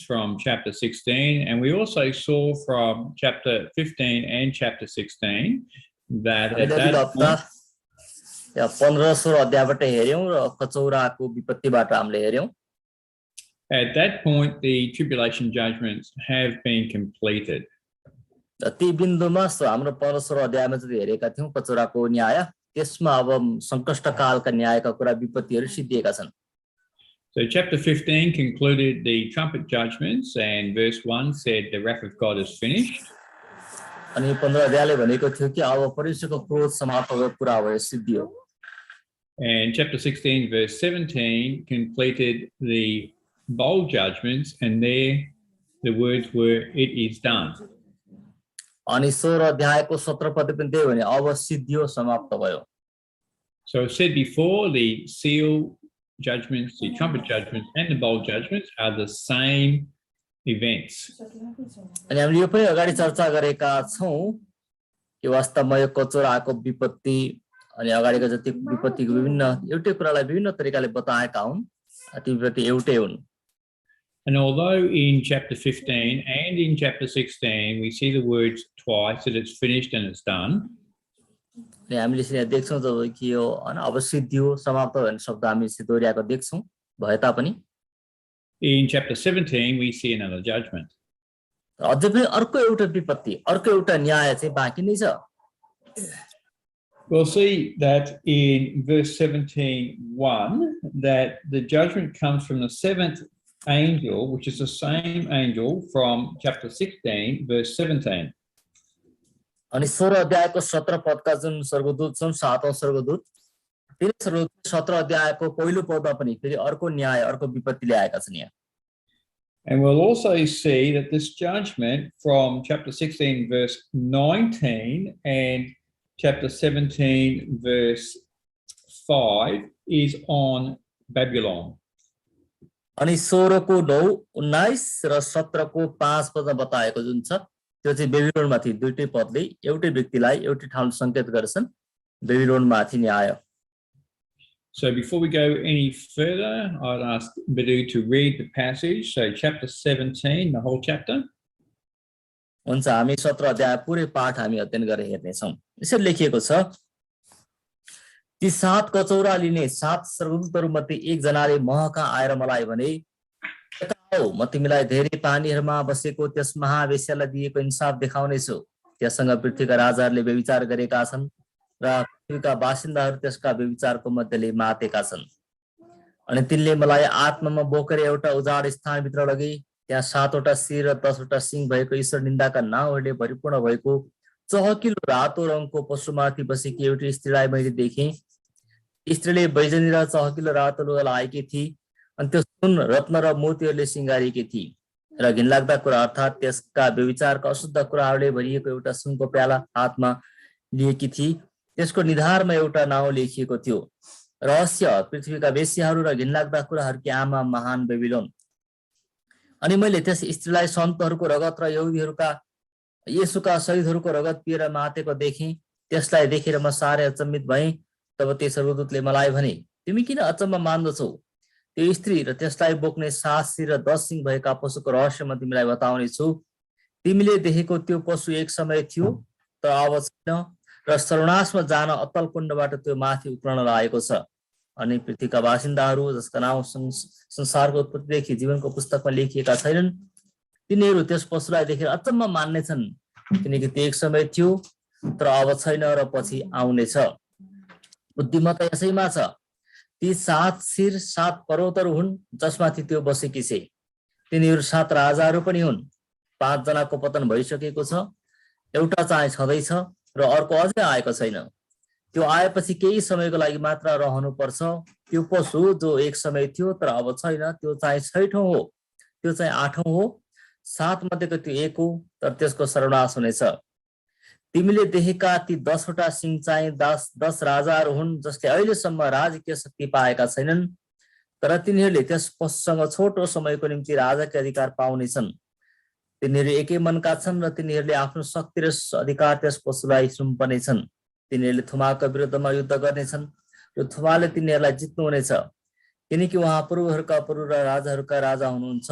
judgments from chapter 16, and we also saw from chapter 15 and chapter 16 that at that point, 15-16 अध्यायबाट हेर्यौं र कचौराको विपत्तिबाट हामीले हेर्यौं at that point the tribulation judgments have been completed. ती बिन्दुमा हाम्रो 15 अध्यायमा चाहिँ हेरेका थियौं कचौराको न्याय त्यसमा अब संकष्टकालका न्यायका कुरा विपत्तिहरू सिद्धिएका छन्. So chapter 15 concluded the trumpet judgments, and verse 1 said the wrath of God is finished. अनि 15 अध्यायले भनेको थियो कि अब परमेश्वरको क्रोध समाप्त भएको कुरा भयो सिद्धियो. And chapter 16 verse 17 completed the bowl judgments, and there the words were, "It is done." अनि 16 अध्यायको 17 पद पनि त्यही भने अब सिद्धियो समाप्त भयो. So I've said before, the seal judgments, the trumpet judgments, and the bowl judgments are the same events. अनि हामीले यो पनि अगाडि चर्चा गरेका छौं कि वास्तवमा यो कचौराको विपत्ति अनि अगाडिको जति विपत्तिको विभिन्न एउटै कुरालाई विभिन्न तरिकाले बताएका हुन् ती विपत्ति एउटै हुन्. And although in chapter 15 and in chapter 16 we see the words twice that it's finished and it's done. अनि हामीले चाहिँ देख्छौं जब कि यो हैन अब सिद्धियो समाप्त भन्ने शब्द हामी चाहिँ दोहोर्याएको देख्छौं भए तापनि in chapter 17 we see another judgment. अझै पनि अर्को एउटा विपत्ति अर्को एउटा न्याय चाहिँ बाँकी नै छ. We'll see that in verse 17:1 that the judgment comes from the seventh angel, which is the same angel from chapter 16 verse 17. अनि 16 अध्यायको 17 पदका जुन स्वर्गदूत छन् सातौं स्वर्गदूत तिनी स्वर्गदूत 17 अध्यायको पहिलो पदमा पनि फेरि अर्को न्याय अर्को विपत्ति ल्याएका छन् यहाँ. And we'll also see that this judgment from chapter 16 verse 19 and chapter 17 verse 5 is on Babylon. अनि 16 को 9, 19 र 17 को 5 पदमा बताएको जुन छ त्यो चाहिँ बेबिलोनमाथि दुईटै पदले एउटै व्यक्तिलाई एउटै ठाउँमा संकेत गर्छन् बेबिलोनमाथि न्याय. So before we go any further, I'd ask Bidu to read the passage. So chapter 17, the whole chapter. हुन्छ हामी 17 अध्याय पुरै पाठ हामी अध्ययन गरेर हेर्ने छौं. यसरी लेखिएको छ ती 7 कचौरा लिने 7 स्वर्गदूतहरू मध्ये एक जनाले महका आएर मलाई भने म तिमीलाई धेरै पानीहरूमा बसेको त्यस महावेश्यालाई दिएको इन्साफ देखाउने छु. त्यससँग पृथ्वीका राजाहरूले व्यभिचार गरेका छन् र पृथ्वीका बासिन्दाहरू त्यसका व्यभिचारको मध्यले मातेका छन्. अनि तिनले मलाई आत्मामा बोकेर एउटा उजाड स्थानभित्र लगे. त्यहाँ 7 वटा शिर र 10 वटा सिंह भएको ईश्वर निन्दाका नाउँहरूले भरिपूर्ण भएको चहकिलो रातो रङको पशुमाथि बसेकी एउटी स्त्रीलाई मैले देखेँ. स्त्रीले बैजनी र चहकिलो रातो लुगा लगाएकी थिए अनि त्यो सुन रत्न र मोतीहरूले सिंगारिएकी थिए र घिनलाग्दा कुरा अर्थात् त्यसका व्यभिचारका अशुद्ध कुराहरूले भरिएको एउटा सुनको प्याला हातमा लिएकी थिए. त्यसको निधारमा एउटा नाउँ लेखिएको थियो, रहस्य पृथ्वीका वेश्याहरू र घिनलाग्दा कुराहरूकी आमा महान बेबिलोन. अनि मैले त्यस स्त्रीलाई सन्तहरूको रगत र यहुदीहरूका येशूका शहीदहरूको रगत पिएर मातेको देखेँ. त्यसलाई देखेर म सारै अचम्मित भएँ. तब त्यस स्वर्गदूतले मलाई भने तिमी किन अचम्म मान्दछौ? त्यो स्त्री र त्यसलाई बोक्ने 7 शिर र 10 सिंह भएका पशुको रहस्य म तिमीलाई बताउने छु. तिमीले देखेको त्यो पशु एक समय थियो तर अब छैन र सर्वनाशमा जान अतल कुण्डबाट त्यो माथि उत्रन लागेको छ. अनि पृथ्वीका बासिन्दाहरू जसका नाउँ संसारको उत्पत्तिदेखि जीवनको पुस्तकमा लेखिएका छैनन् तिनीहरू त्यस पशुलाई देखेर अचम्म मान्नेछन् किनकि त्यो एक समय थियो तर अब छैन र पछि आउनेछ. बुद्धिमत्ता यसैमा छ. ती 7 शिर 7 पर्वतहरू हुन् जसमाथि त्यो बसेकी छे. तिनीहरू 7 राजाहरू पनि हुन्. 5 जनाको पतन भइसकेको छ, एउटा चाहिँ छँदैछ र अर्को अझै आएको छैन. त्यो आएपछि केही समयको लागि मात्र रहनु पर्छ. त्यो पशु जो एक समय थियो तर अब छैन त्यो चाहिँ 6औं हो, त्यो चाहिँ 8औं हो. 7 मध्येको त्यो एक हो तर त्यसको सर्वनाश हुनेछ. तिमीले देखेका ती 10 वटा सिंह चाहिँ 10 राजाहरू हुन् जसले अहिलेसम्म राजकीय शक्ति पाएका छैनन् तर तिनीहरूले त्यस पशुसँग छोटो समयको निम्ति राजाको अधिकार पाउनेछन्. तिनीहरू एकै मनका छन् र तिनीहरूले आफ्नो शक्ति र अधिकार त्यस पशुलाई सुम्पनेछन्. तिनीहरूले थुमाको विरुद्धमा युद्ध गर्नेछन् र थुमाले तिनीहरूलाई जित्नु हुनेछ किनकि उहाँ पूर्वहरूका पूर्व र राजाहरूका राजा हुनुहुन्छ.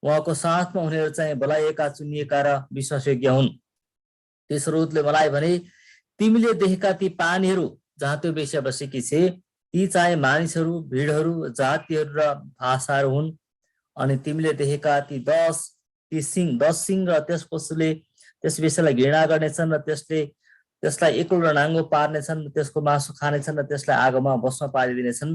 उहाँको साथमा उनीहरू चाहिँ बोलाइएका चुनिएका र विश्वासयोग्य हुन्। तेस्रो दूतले मलाई भने तिमीले देखेका ती पानीहरू जहाँ त्यो वेश्या बसेकी छे ती चाहिँ मानिसहरू, भिडहरू, जातिहरू र भाषाहरू हुन्। अनि तिमीले देखेका ती 10 सिंह र त्यस पशुले त्यस वेश्यालाई घृणा गर्नेछन् र त्यसलाई एक्लो र नाङ्गो पार्नेछन्, त्यसको मासु खानेछन् र त्यसलाई आगोमा भस्म पारिदिनेछन्।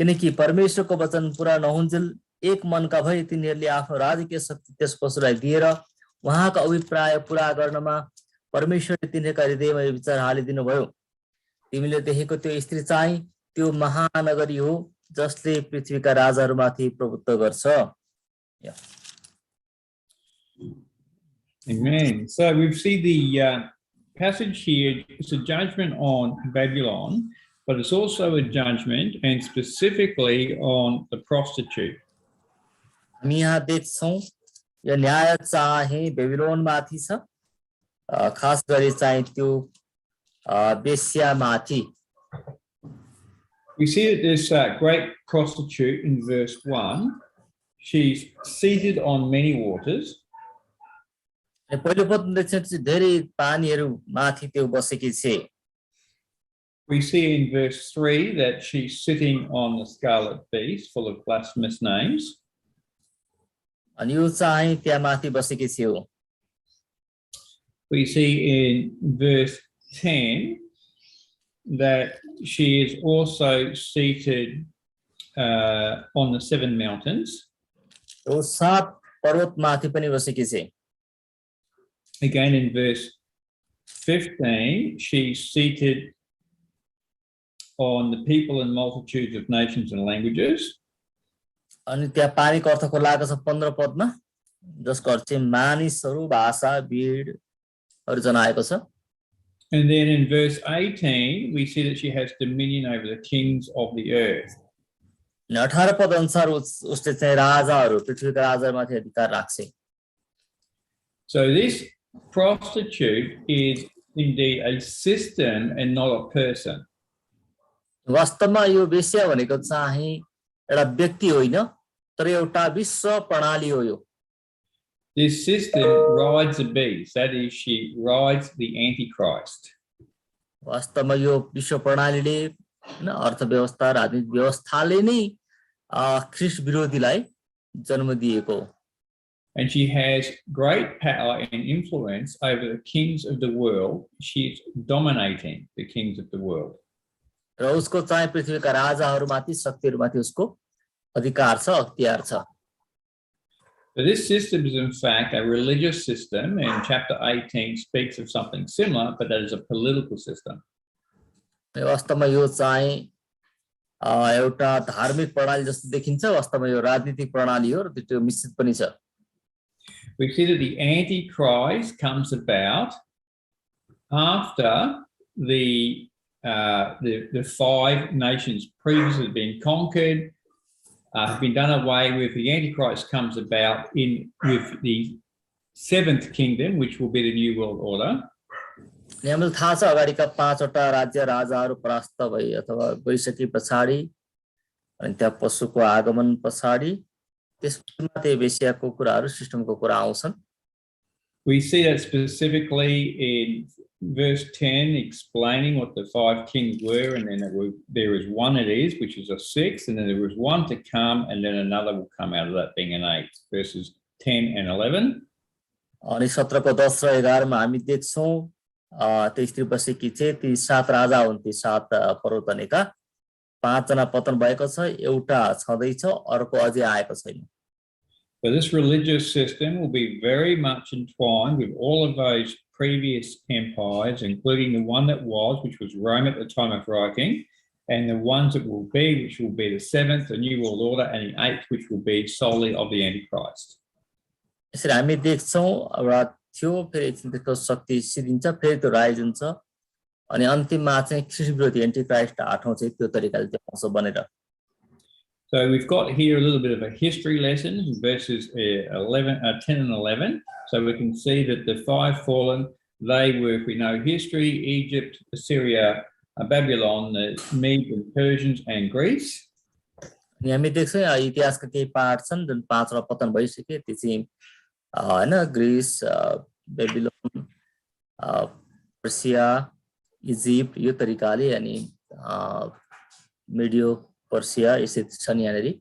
किनकि परमेश्वरको वचन पूरा नहुन्जेल एक मनका भई तिनीहरूले आफ्नो राजकीय शक्ति त्यस पशुलाई दिएर उहाँको अभिप्राय पूरा गर्नमा परमेश्वरले तिनीहरूका हृदयमा यो विचार हालिदिनु भयो। तिमीले देखेको त्यो स्त्री चाहिँ त्यो महानगरी हो जसले पृथ्वीका राजाहरूमाथि प्रभुत्व गर्छ। Amen. So we see the passage here. It's a judgment on Babylon, but it's also a judgment and specifically on the prostitute. हामी यहाँ देख्छौँ यो न्याय चाहिँ बेबिलोनमाथि छ, खास गरी चाहिँ त्यो वेश्यामाथि। We see that this great prostitute in verse 1, she's seated on many waters. पहिलो पद देख्छौँ धेरै पानीहरू माथि त्यो बसेकी छे। We see in verse 3 that she's sitting on the scarlet beast full of blasphemous names. अनि यो चाहिँ त्यहाँ माथि बसेकी थियो। We see in verse 10 that she is also seated on the 7 mountains. यो 7 पर्वत माथि पनि बसेकी छे। Again in verse 15, she's seated on the people and multitudes of nations and languages. अनि त्यहाँ पानीको अर्थ खोलाएको छ 15 पदमा, जसको अर्थ चाहिँ मानिसहरू, भाषा, भिडहरू जनाएको छ। And then in verse 18, we see that she has dominion over the kings of the earth. 18 पद अनुसार उसले चाहिँ राजाहरू, पृथ्वीका राजाहरूमाथि अधिकार राख्छ। So this prostitute is indeed a system and not a person. वास्तवमा यो वेश्या भनेको चाहिँ एउटा व्यक्ति होइन, तर एउटा विश्व प्रणाली हो। यो This system rides the beast, that is, she rides the Antichrist. वास्तवमा यो विश्व प्रणालीले अर्थव्यवस्था, राजनीतिक व्यवस्थाले नै ख्रीष्ट विरोधीलाई जन्म दिएको। And she has great power and influence over the kings of the world. She is dominating the kings of the world. र उसको चाहिँ पृथ्वीका राजाहरूमाथि, शक्तिहरूमाथि उसको अधिकार छ, अख्तियार छ। So this system is in fact a religious system, and chapter 18 speaks of something similar, but that is a political system. वास्तवमा यो चाहिँ एउटा धार्मिक प्रणाली जस्तो देखिन्छ, वास्तवमा यो राजनीतिक प्रणाली हो र त्यो मिश्रित पनि छ। We see that the Antichrist comes about after the 5 nations previously had been conquered, have been done away with. The Antichrist comes about with the 7th kingdom, which will be the New World Order. हामीलाई थाहा छ अगाडिका 5 वटा राज्य राजाहरू परास्त भए अथवा गइसके पछाडि अनि त्यहाँ पशुको आगमन पछाडि त्यसमा त्यो वेश्याको कुराहरू, सिस्टमको कुरा आउँछन्। We see that specifically in verse 10, explaining what the 5 kings were, and then there is one it is, which is a 6th, and then there was one to come, and then another will come out of that being an 8th, verses 10 and 11. अनि 17 को 10 र 11 मा हामी देख्छौँ त्यो स्त्री बसेकी छे, ती 7 राजा हुन्, ती 7 पर्वतनेका, 5 जना पतन भएको छ, एउटा छँदैछ, अर्को अझै आएको छैन। So this religious system will be very much entwined with all of those previous empires, including the one that was, which was Rome at the time of writing, and the ones that will be, which will be the 7th, the New World Order, and the 8th, which will be solely of the Antichrist. यसरी हामी देख्छौँ एउटा थियो, फेरि एकछिन त्यसको शक्ति सिद्धिन्छ, फेरि त्यो राइज हुन्छ, अनि अन्तिममा चाहिँ ख्रीष्ट विरोधी एन्टिक्राइस्ट 8औं चाहिँ त्यो तरिकाले त्यो आउँछ बनेर। So we've got here a little bit of a history lesson, verses 10 and 11. So we can see that the 5 fallen, they were, if we know history, Egypt, Assyria, Babylon, the Medes and Persians, and Greece. अनि हामी देख्छौँ इतिहासका केही पाठ छन् जुन 5 र पतन भइसके ती चाहिँ हैन ग्रीस बेबिलोन पर्सिया इजिप्ट यो तरिकाले अनि मिडियो पर्सिया यसै छन् यहाँनेरि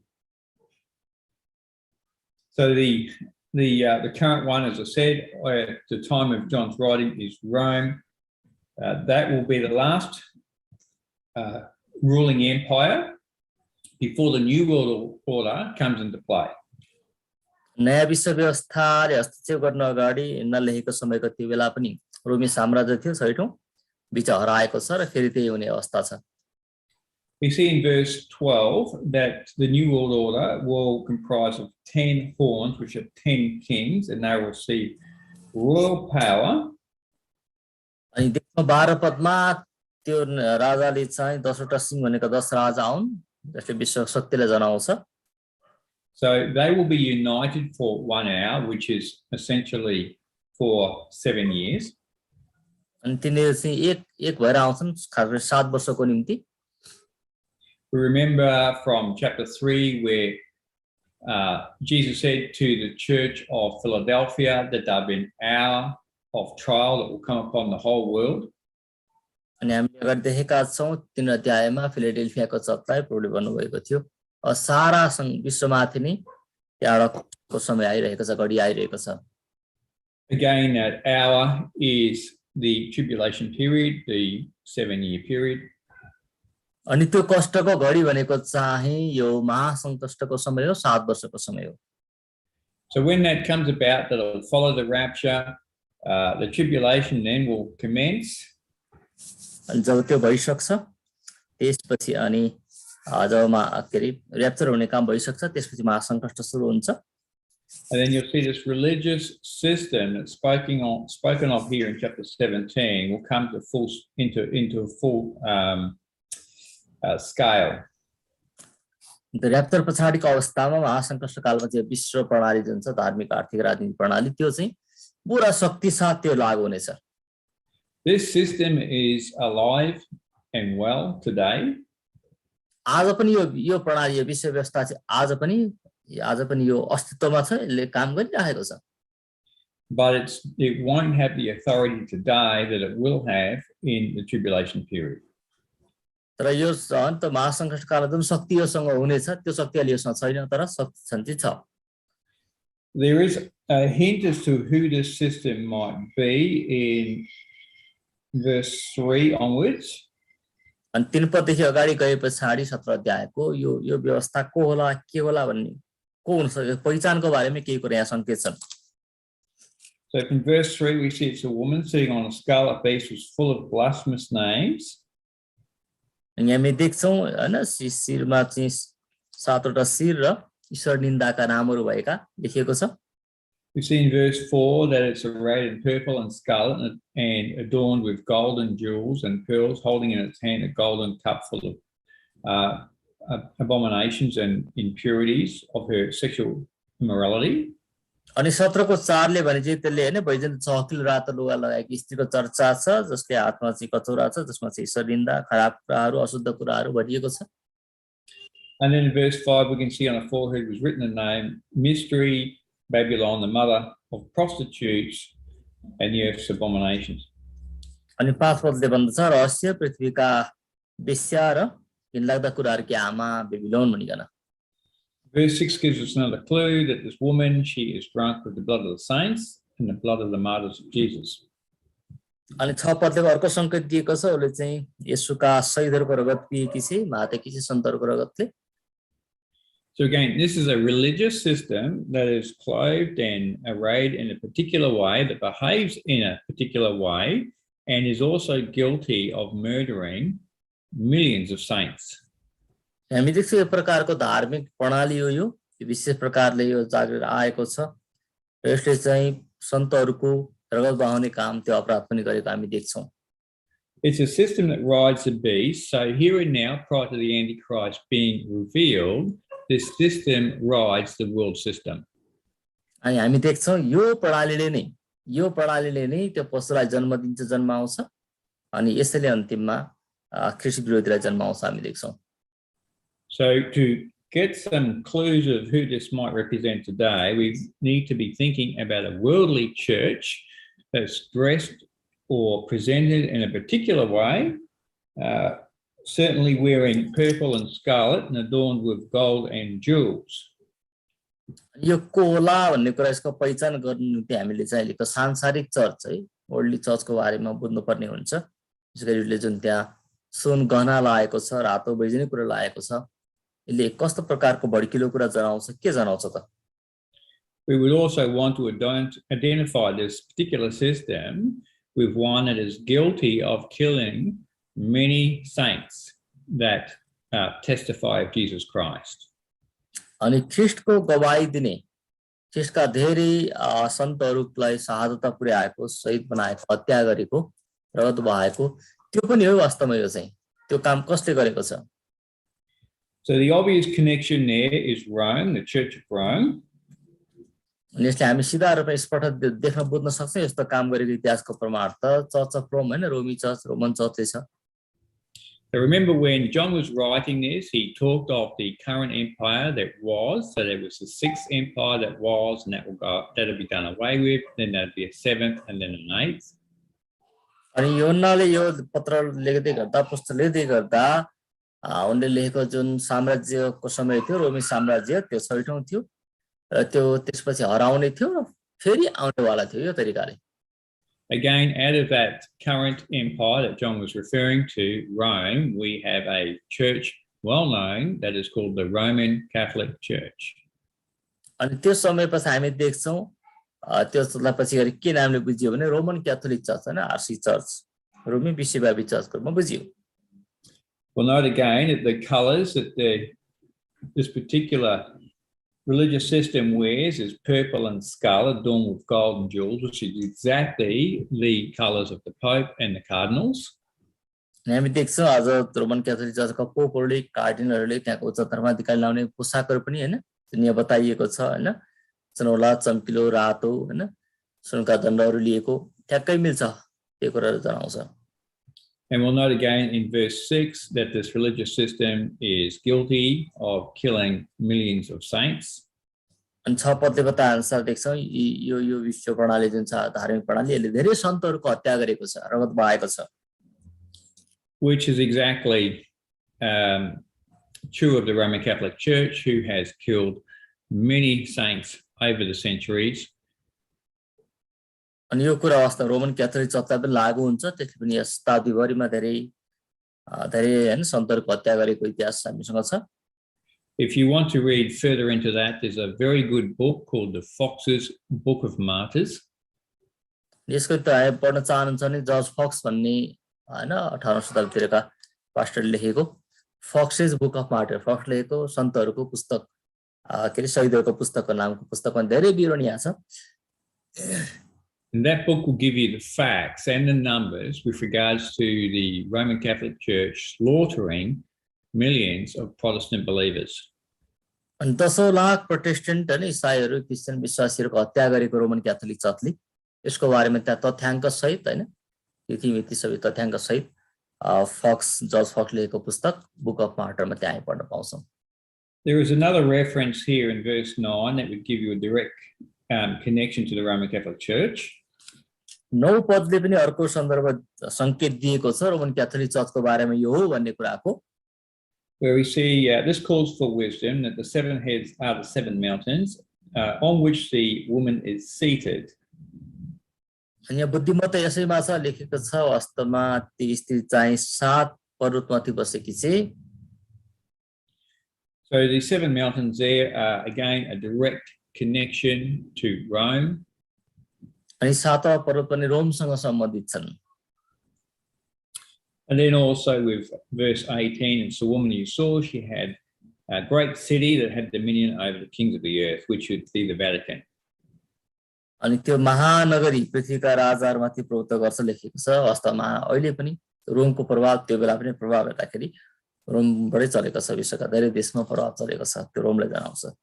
So the current one, as I said, at the time of John's writing, is Rome. That will be the last ruling empire before the New World Order comes into play. नयाँ विश्व व्यवस्थाले हस्तक्षेप गर्न अगाडि नलेखेको समयको त्यो बेला पनि रोमी साम्राज्य थियो छैटौं बीच हराएको छ र फेरि त्यही हुने अवस्था छ. We see in verse 12 that the New World Order will comprise of 10 horns, which are 10 kings, and they will receive royal power. अनि त्यसमा 12 पदमा त्यो राजाले चाहिँ 10 वटा सिंह भनेको 10 राजा हुन् जसले विश्व शक्तिलाई जनाउँछ. So they will be united for 1 hour, which is essentially for 7 years. अनि तिनीहरु चाहिँ एक भएर आउँछन् खास 7 वर्षको निम्ति. We remember from chapter 3 where Jesus said to the church of Philadelphia that there'll be an hour of trial that will come upon the whole world. अनि हामीले अगाडि देखेका छौं 3 अध्यायमा फिलाडेल्फियाको चर्चलाई प्रभुले भन्नुभएको थियो सारा विश्वमाथि नै त्यागको समय आइरहेको छ घडी आइरहेको छ. Again, that hour is the tribulation period, the 7-year period. अनि त्यो कष्टको घडी भनेको चाहिँ यो महासंकष्टको समय हो 7 वर्षको समय हो. So when that comes about, that will follow the rapture, the tribulation then will commence. अनि जब त्यो भइसक्छ त्यसपछि अनि जब र्याप्चर हुने काम भइसक्छ त्यसपछि महासंकष्ट सुरु हुन्छ. And then you'll see this religious system that's spoken of here in chapter 17 will come to into a full scale. र्याप्चर पछाडिको अवस्थामा महासंकष्ट कालमा चाहिँ विश्व प्रणाली जुन छ धार्मिक आर्थिक राजनीतिक प्रणाली त्यो चाहिँ पूरा शक्ति साथ त्यो लागू हुनेछ. This system is alive and well today. आज पनि यो प्रणाली यो विश्व व्यवस्था चाहिँ आज पनि यो अस्तित्वमा छ यसले काम गरिरहेको छ. But it won't have the authority today that it will have in the tribulation period. तर यो अन्त महासंकष्ट कालमा जुन शक्ति योसँग हुनेछ त्यो शक्ति अहिले योसँग छैन तर शक्ति छ. There is a hint as to who this system might be in verse 3 onwards. अनि 3 पददेखि अगाडि गए पछाडी 17 अध्यायको यो व्यवस्था को होला के होला भन्ने को हुन सक्छ पहिचानको बारेमा केही कुरा यहाँ संकेत छन्. So from verse 3 we see it's a woman sitting on a scarlet beast who's full of blasphemous names. अनि हामी देख्छौं हैन शिरमा चाहिँ 7 वटा शिर र ईश्वर निन्दाका नामहरू भएका लेखिएको छ. We see in verse 4 that it's arrayed in purple and scarlet and adorned with golden jewels and pearls, holding in its hand a golden cup full of abominations and impurities of her sexual immorality. अनि 17 को 4 ले भने चाहिँ त्यसले हैन भइजन चहकिलो रातो लुगा लगाएकी स्त्रीको चर्चा छ जसले हातमा चाहिँ कचौरा छ जसमा चाहिँ ईश्वर निन्दा खराब कुराहरू अशुद्ध कुराहरू भरिएको छ. And then in verse 5 we can see on her forehead was written the name Mystery Babylon, the mother of prostitutes and the earth's abominations. अनि 5 पदले भन्दछ रहस्य पृथ्वीका वेश्या र घिनलाग्दा कुराहरुकी आमा बेबिलोन भनिकन. Verse 6 gives us another clue that this woman, she is drunk with the blood of the saints and the blood of the martyrs of Jesus. अनि 6 पदले अर्को संकेत दिएको छ उले चाहिँ येशूका शहीदहरुको रगत पिएकी छे महातेकी छे सन्तहरुको रगतले. So again, this is a religious system that is clothed and arrayed in a particular way, that behaves in a particular way, and is also guilty of murdering millions of saints. हामी देख्छौं यो प्रकारको धार्मिक प्रणाली हो यो विशेष प्रकारले यो जागेर आएको छ र यसले चाहिँ सन्तहरुको रगत बहाउने काम त्यो अपराध पनि गरेको हामी देख्छौं. It's a system that rides the beast. So here and now, prior to the Antichrist being revealed, this system rides the world system. अनि हामी देख्छौं यो प्रणालीले नै त्यो पशुलाई जन्म दिन्छ जन्माउँछ अनि यसैले अन्तिममा ख्रीष्ट विरोधीलाई जन्माउँछ हामी देख्छौं. So to get some clues of who this might represent today, we need to be thinking about a worldly church that's dressed or presented in a particular way, certainly wearing purple and scarlet and adorned with gold and jewels. यो को होला भन्ने कुरा यसको पहिचान गर्नु निम्ति हामीले चाहिँ अहिलेको सांसारिक चर्च है वर्ल्डली चर्चको बारेमा बुझ्नुपर्ने हुन्छ। यसले जुन त्यहाँ सुन गहना लगाएको छ, रातो बैजनी कुरा लगाएको छ, यसले कस्तो प्रकारको भड्किलो कुरा जनाउँछ, के जनाउँछ त? We would also want to identify this particular system with one that is guilty of killing many saints that testify of Jesus Christ. अनि ख्रीष्टको गवाही दिने, ख्रीष्टका धेरै सन्तहरूलाई शहादत पुर्याएको, शहीद बनाएको, हत्या गरेको, रगत बहाएको, त्यो पनि हो वास्तवमा यो चाहिँ। त्यो काम कसले गरेको छ? So the obvious connection there is Rome, the Church of Rome. अनि यसले हामी सिधा रूपमा स्पष्ट देख्न बुझ्न सक्छौं यस्तो काम गरेको इतिहासको प्रमाण त चर्च अफ रोम हैन, रोमी चर्च, रोमन चर्चले छ। So remember when John was writing this, he talked of the current empire that was. So there was the sixth empire that was, and that'll be done away with. Then there'll be a seventh, and then an eighth. अनि योहन्नाले यो पत्र लेख्दै गर्दा, पुस्तक लेख्दै गर्दा उनले लेखेको जुन साम्राज्यको समय थियो, रोमी साम्राज्य, त्यो छैठौं थियो र त्यो त्यसपछि हराउने थियो, फेरि आउनेवाला थियो यो तरिकाले। Again, out of that current empire that John was referring to, Rome, we have a church well known that is called the Roman Catholic Church. अनि त्यो समयपछि हामी देख्छौं त्यसलाई पछि गरी के नामले बुझियो भने रोमन क्याथोलिक चर्च हैन, आरसी चर्च, रोमी विश्वव्यापी चर्चको रूपमा बुझियो। We'll note again that the colors that this particular religious system wears is purple and scarlet, adorned with gold and jewels, which is exactly the colors of the Pope and the cardinals. हामी देख्छौं आज Roman Catholic चर्चका पोपहरूले, कार्डिनलहरूले त्यहाँको उच्च धर्माधिकारी लाउने पोसाकहरू पनि हैन, यहाँ बताइएको छ हैन, चनौला, चम्किलो, रातो हैन, सुनका दण्डहरू लिएको ठ्याक्कै मिल्छ, त्यो कुराहरू जनाउँछ। And we'll note again in verse 6 that this religious system is guilty of killing millions of saints. अनि 6 पदले बताए अनुसार देख्छौं यो विश्व प्रणाली जुन छ धार्मिक प्रणाली यसले धेरै सन्तहरूको हत्या गरेको छ, रगत बहाएको छ। Which is exactly true of the Roman Catholic Church, who has killed many saints over the centuries. अनि यो कुरा वास्तव रोमन क्याथोलिक चर्चलाई पनि लागू हुन्छ, त्यसले पनि यस शताब्दीभरिमा धेरै हैन सन्तहरूको हत्या गरेको इतिहास हामीसँग छ। If you want to read further into that, there's a very good book called the Fox's Book of Martyrs. यसको त पढ्न चाहनुहुन्छ नि जर्ज फक्स भन्ने हैन 18औं शताब्दीतिरका पास्टरले लेखेको फक्सेस बुक अफ मार्टर, फक्स लेखेको सन्तहरूको पुस्तक, के रे शहीदहरूको पुस्तकको नामको पुस्तकमा धेरै विवरण यहाँ छ। And that book will give you the facts and the numbers with regards to the Roman Catholic Church slaughtering millions of Protestant believers. अनि 10 लाख प्रोटेस्टेन्ट अनि इसाईहरू, क्रिश्चियन विश्वासीहरूको हत्या गरेको रोमन क्याथोलिक चर्चले यसको बारेमा त्यहाँ तथ्याङ्क सहित हैन, इतिमिति सबै तथ्याङ्क सहित जर्ज फक्स लेखेको पुस्तक बुक अफ मार्टरमा त्यहाँ पढ्न पाउँछौं। There is another reference here in verse 9 that would give you a direct connection to the Roman Catholic Church. 9 पदले पनि अर्को सन्दर्भ संकेत दिएको छ रोमन क्याथोलिक चर्चको बारेमा यो हो भन्ने कुराको। Where we see this calls for wisdom, that the 7 heads are the 7 mountains on which the woman is seated. अनि यहाँ बुद्धिमत्ता यसैमा छ लेखेको छ, वास्तवमा ती स्त्री चाहिँ 7 पर्वतमाथि बसेकी छे। So the 7 mountains there are again a direct connection to Rome. अनि 7औं पर्वत पनि रोमसँग सम्बन्धित छन्। And then also with verse 18, it's the woman you saw, she had a great city that had dominion over the kings of the earth, which would be the Vatican. अनि त्यो महानगरी पृथ्वीका राजाहरूमाथि प्रभुत्व गर्छ लेखेको छ। वास्तवमा अहिले पनि रोमको प्रभाव त्यो बेला पनि प्रभाव हेर्दाखेरि रोमबाटै चलेको छ, विश्वका धेरै देशमा प्रभाव चलेको छ, त्यो रोमले जनाउँछ।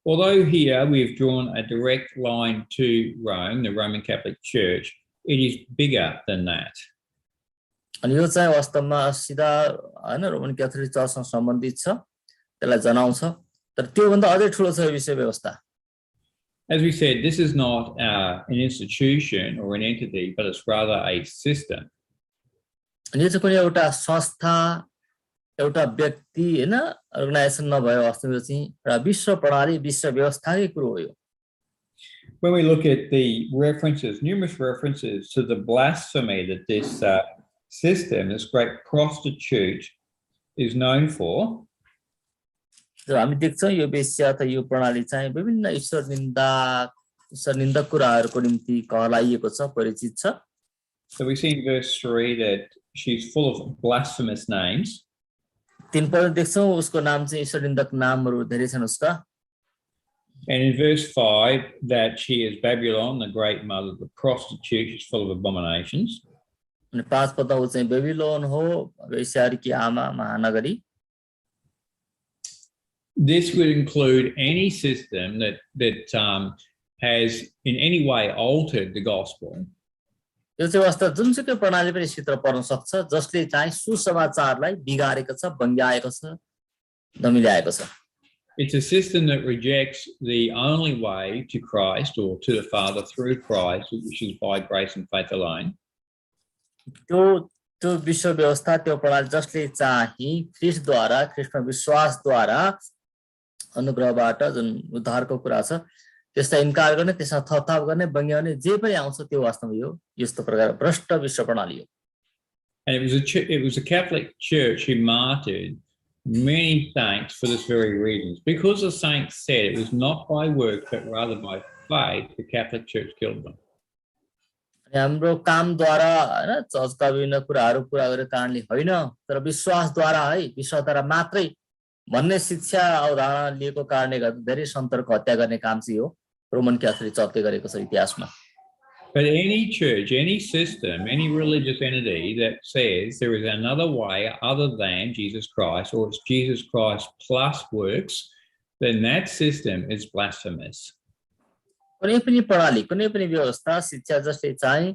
Although here we've drawn a direct line to Rome, the Roman Catholic Church, it is bigger than that. अनि यो चाहिँ वास्तवमा सिधा हैन रोमन क्याथोलिक चर्चसँग सम्बन्धित छ, त्यसलाई जनाउँछ तर त्यो भन्दा अझै ठुलो छ विषय व्यवस्था As we said, this is not an institution or an entity, but it's rather a system. अनि यो चाहिँ कुनै एउटा संस्था एउटा व्यक्ति हैन अर्गनाइजेसन नभयो वास्तवमा चाहिँ एउटा विश्व प्रणाली विश्व व्यवस्थाकै कुरो हो यो When we look at the references, numerous references to the blasphemy that this system, this great prostitute, is known for, हामी देख्छौं यो वेश्या त यो प्रणाली चाहिँ विभिन्न ईश्वर निन्दक कुराहरुको निम्ति कहलाइएको छ परिचित छ so we see in verse 3 that she's full of blasphemous names. 3 पद देख्छौं उसको नाम चाहिँ ईश्वर निन्दक नामहरु धेरै छन् उसका. And in verse 5 that she is Babylon, the great mother, the prostitute, she's full of abominations. अनि 5 पदमा उ चाहिँ बेबिलोन हो वेश्यारीकी आमा Mahanagari. This would include any system that has in any way altered the gospel. यो चाहिँ वास्तव जुनसुकै प्रणाली पनि भित्र पर्न सक्छ जसले चाहिँ सुसमाचारलाई बिगारेको छ बङ्ग्याएको छ धमिल्याएको छ. It's a system that rejects the only way to Christ or to the Father through Christ, which is by grace and faith alone. त्यो विश्व व्यवस्था त्यो प्रणाली जसले चाहिँ ख्रीष्टद्वारा ख्रीष्टमा विश्वासद्वारा अनुग्रहबाट जुन उद्धारको कुरा छ त्यसलाई इन्कार गर्ने त्यसमा थपथाप गर्ने बङ्ग्याउने जे पनि आउँछ त्यो वास्तवमा यो यस्तो प्रकार भ्रष्ट विश्व प्रणाली हो. And it was a Catholic church who martyred many saints for this very reason. Because the saints said it was not by works but rather by faith, the Catholic Church killed them. हाम्रो कामद्वारा हैन चर्चका विभिन्न कुराहरु पूरा गरेको कारणले होइन तर विश्वासद्वारा है विश्वासद्वारा मात्रै भन्ने शिक्षा अवधारणा लिएको कारणले गर्दा धेरै सन्तहरूको हत्या गर्ने काम चाहिँ हो रोमन क्याथोलिक चर्चले गरेको छ इतिहासमा. But any church, any system, any religious entity that says there is another way other than Jesus Christ, or it's Jesus Christ plus works, then that system is blasphemous. कुनै पनि प्रणाली कुनै पनि व्यवस्था शिक्षा जसले चाहिँ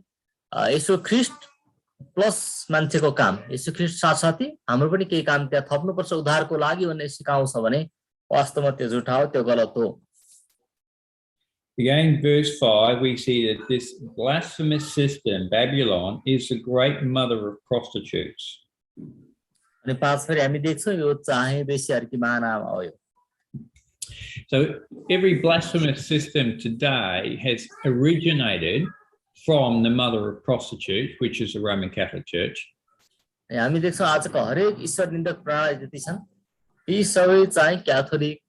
येशू ख्रीष्ट प्लस मान्छेको काम येशू ख्रीष्ट साथसाथै हाम्रो पनि केही काम त्यहाँ थप्नुपर्छ उद्धारको लागि भन्ने सिकाउँछ भने वास्तवमा त्यो झुटा हो त्यो गलत हो. Again, verse 5, we see that this blasphemous system, Babylon, is the great mother of prostitutes. अनि 5 फेरि हामी देख्छौं यो चाहिँ वेश्याहरुकी महानामा हो यो. So every blasphemous system today has originated from the mother of prostitutes, which is the Roman Catholic Church. हामी देख्छौं आजको हरेक ईश्वर निन्दक प्रणाली जति छन् यी सबै चाहिँ क्याथोलिक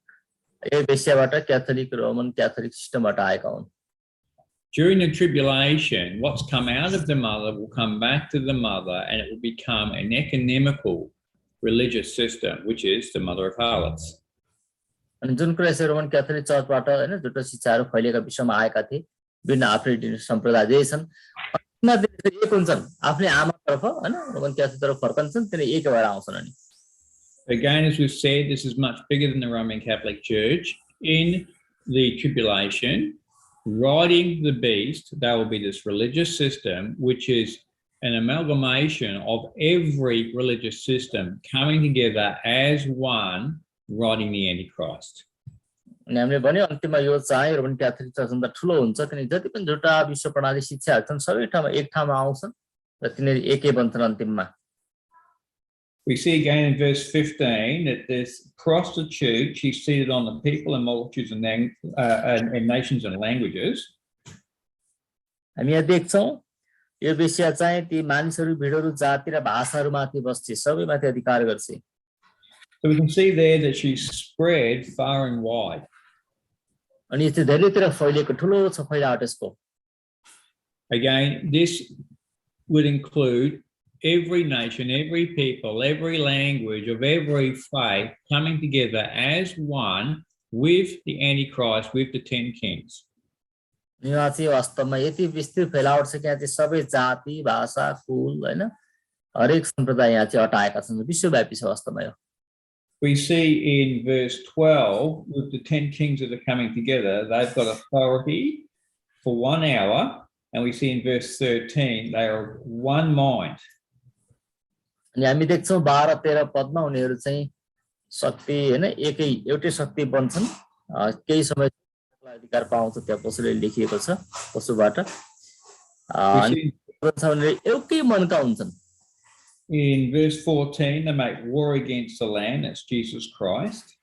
वेश्याबाट क्याथोलिक रोमन क्याथोलिक सिस्टमबाट आएका हुन्. During the tribulation, what's come out of the mother will come back to the mother and it will become an economical religious system, which is the mother of harlots. अनि जुन कुरा चाहिँ Roman Catholic चर्चबाट हैन झुटो शिक्षाहरू फैलिएका विश्वमा आएका थिए विभिन्न आफ्नै सम्प्रदाय जे छन् एक हुन्छन् आफ्नै आमातर्फ हैन रोमन क्याथोलिकतर्फ फर्कन्छन् त्यसले एक भएर आउँछन्. अनि Again, as we've said, this is much bigger than the Roman Catholic Church. In the tribulation, riding the beast, there will be this religious system, which is an amalgamation of every religious system coming together as one, riding the Antichrist. अनि हामीले भन्यो अन्तिममा यो चाहिँ Roman Catholic चर्चभन्दा ठुलो हुन्छ किनकि जति पनि झुटा विश्व प्रणाली शिक्षाहरू छन् सबै ठाउँमा एक ठाउँमा आउँछन् र तिनीहरू एकै बन्छन् अन्तिममा. We see again in verse 15 that this prostitute, she's seated on the people and multitudes and nations and languages. हामी यहाँ देख्छौं यो वेश्या चाहिँ ती मानिसहरू भिडहरू जाति र भाषाहरूमाथि बस्छ सबैमाथि अधिकार गर्छ. So we can see there that she's spread far and wide. अनि यो धेरैतिर फैलिएको ठुलो छ फैलावट यसको. Again, this would include every nation, every people, every language of every faith coming together as one with the Antichrist, with the 10 kings. यहाँ चाहिँ वास्तवमा यति विस्तृत फैलावट छ कि यहाँ चाहिँ सबै जाति भाषा कुल हैन हरेक सम्प्रदाय यहाँ चाहिँ हटाएका छन् विश्वव्यापी छ वास्तवमा यो. We see in verse 12 with the 10 kings that are coming together, they've got authority for 1 hour, and we see in verse 13 they are one mind. अनि हामी देख्छौं 12-13 पदमा उनीहरू चाहिँ शक्ति हैन एउटै शक्ति बन्छन् केही समय अधिकार पाउँछ त्यहाँ पशुले लेखिएको छ पशुबाट एउटै मनका हुन्छन् In verse 14, they make war against the Lamb, that's Jesus Christ.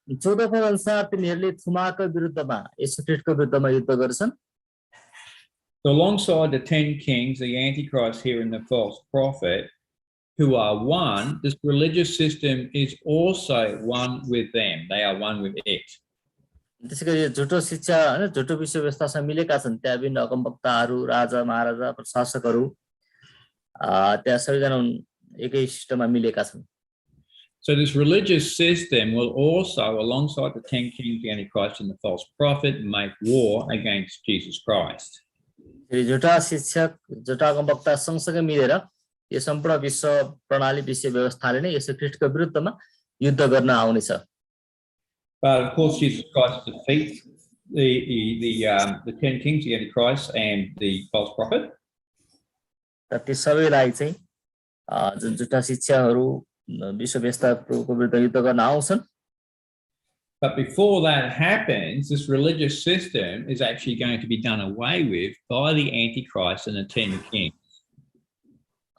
14 पद अनुसार तिनीहरूले थुमाको विरुद्धमा येशू ख्रीष्टको विरुद्धमा युद्ध गर्छन्. So alongside the 10 kings, the Antichrist here and the false prophet, who are one, this religious system is also one with them. They are one with it. त्यसैगरी झुटो शिक्षा हैन झुटो विश्व व्यवस्थासँग मिलेका छन्. त्यहाँ विभिन्न अगमवक्ताहरू, राजा, महाराजा, प्रशासकहरू त्यहाँ सबैजना एकै सिस्टममा मिलेका छन्. So this religious system will also, alongside the 10 kings, the Antichrist and the false prophet, make war against Jesus Christ. झुटा शिक्षक, झुटा अगमवक्ता सँगसँगै मिलेर यो सम्पूर्ण विश्व प्रणाली विश्व व्यवस्थाले नै येशू ख्रीष्टको विरुद्धमा युद्ध गर्न आउनेछ. But of course, Jesus Christ defeats the 10 kings, the Antichrist, and the false prophet. ती सबैलाई चाहिँ जुन झुटा शिक्षाहरू विश्व व्यवस्थाको विरुद्ध युद्ध गर्न आउँछन्. But before that happens, this religious system is actually going to be done away with by the Antichrist and the 10 kings.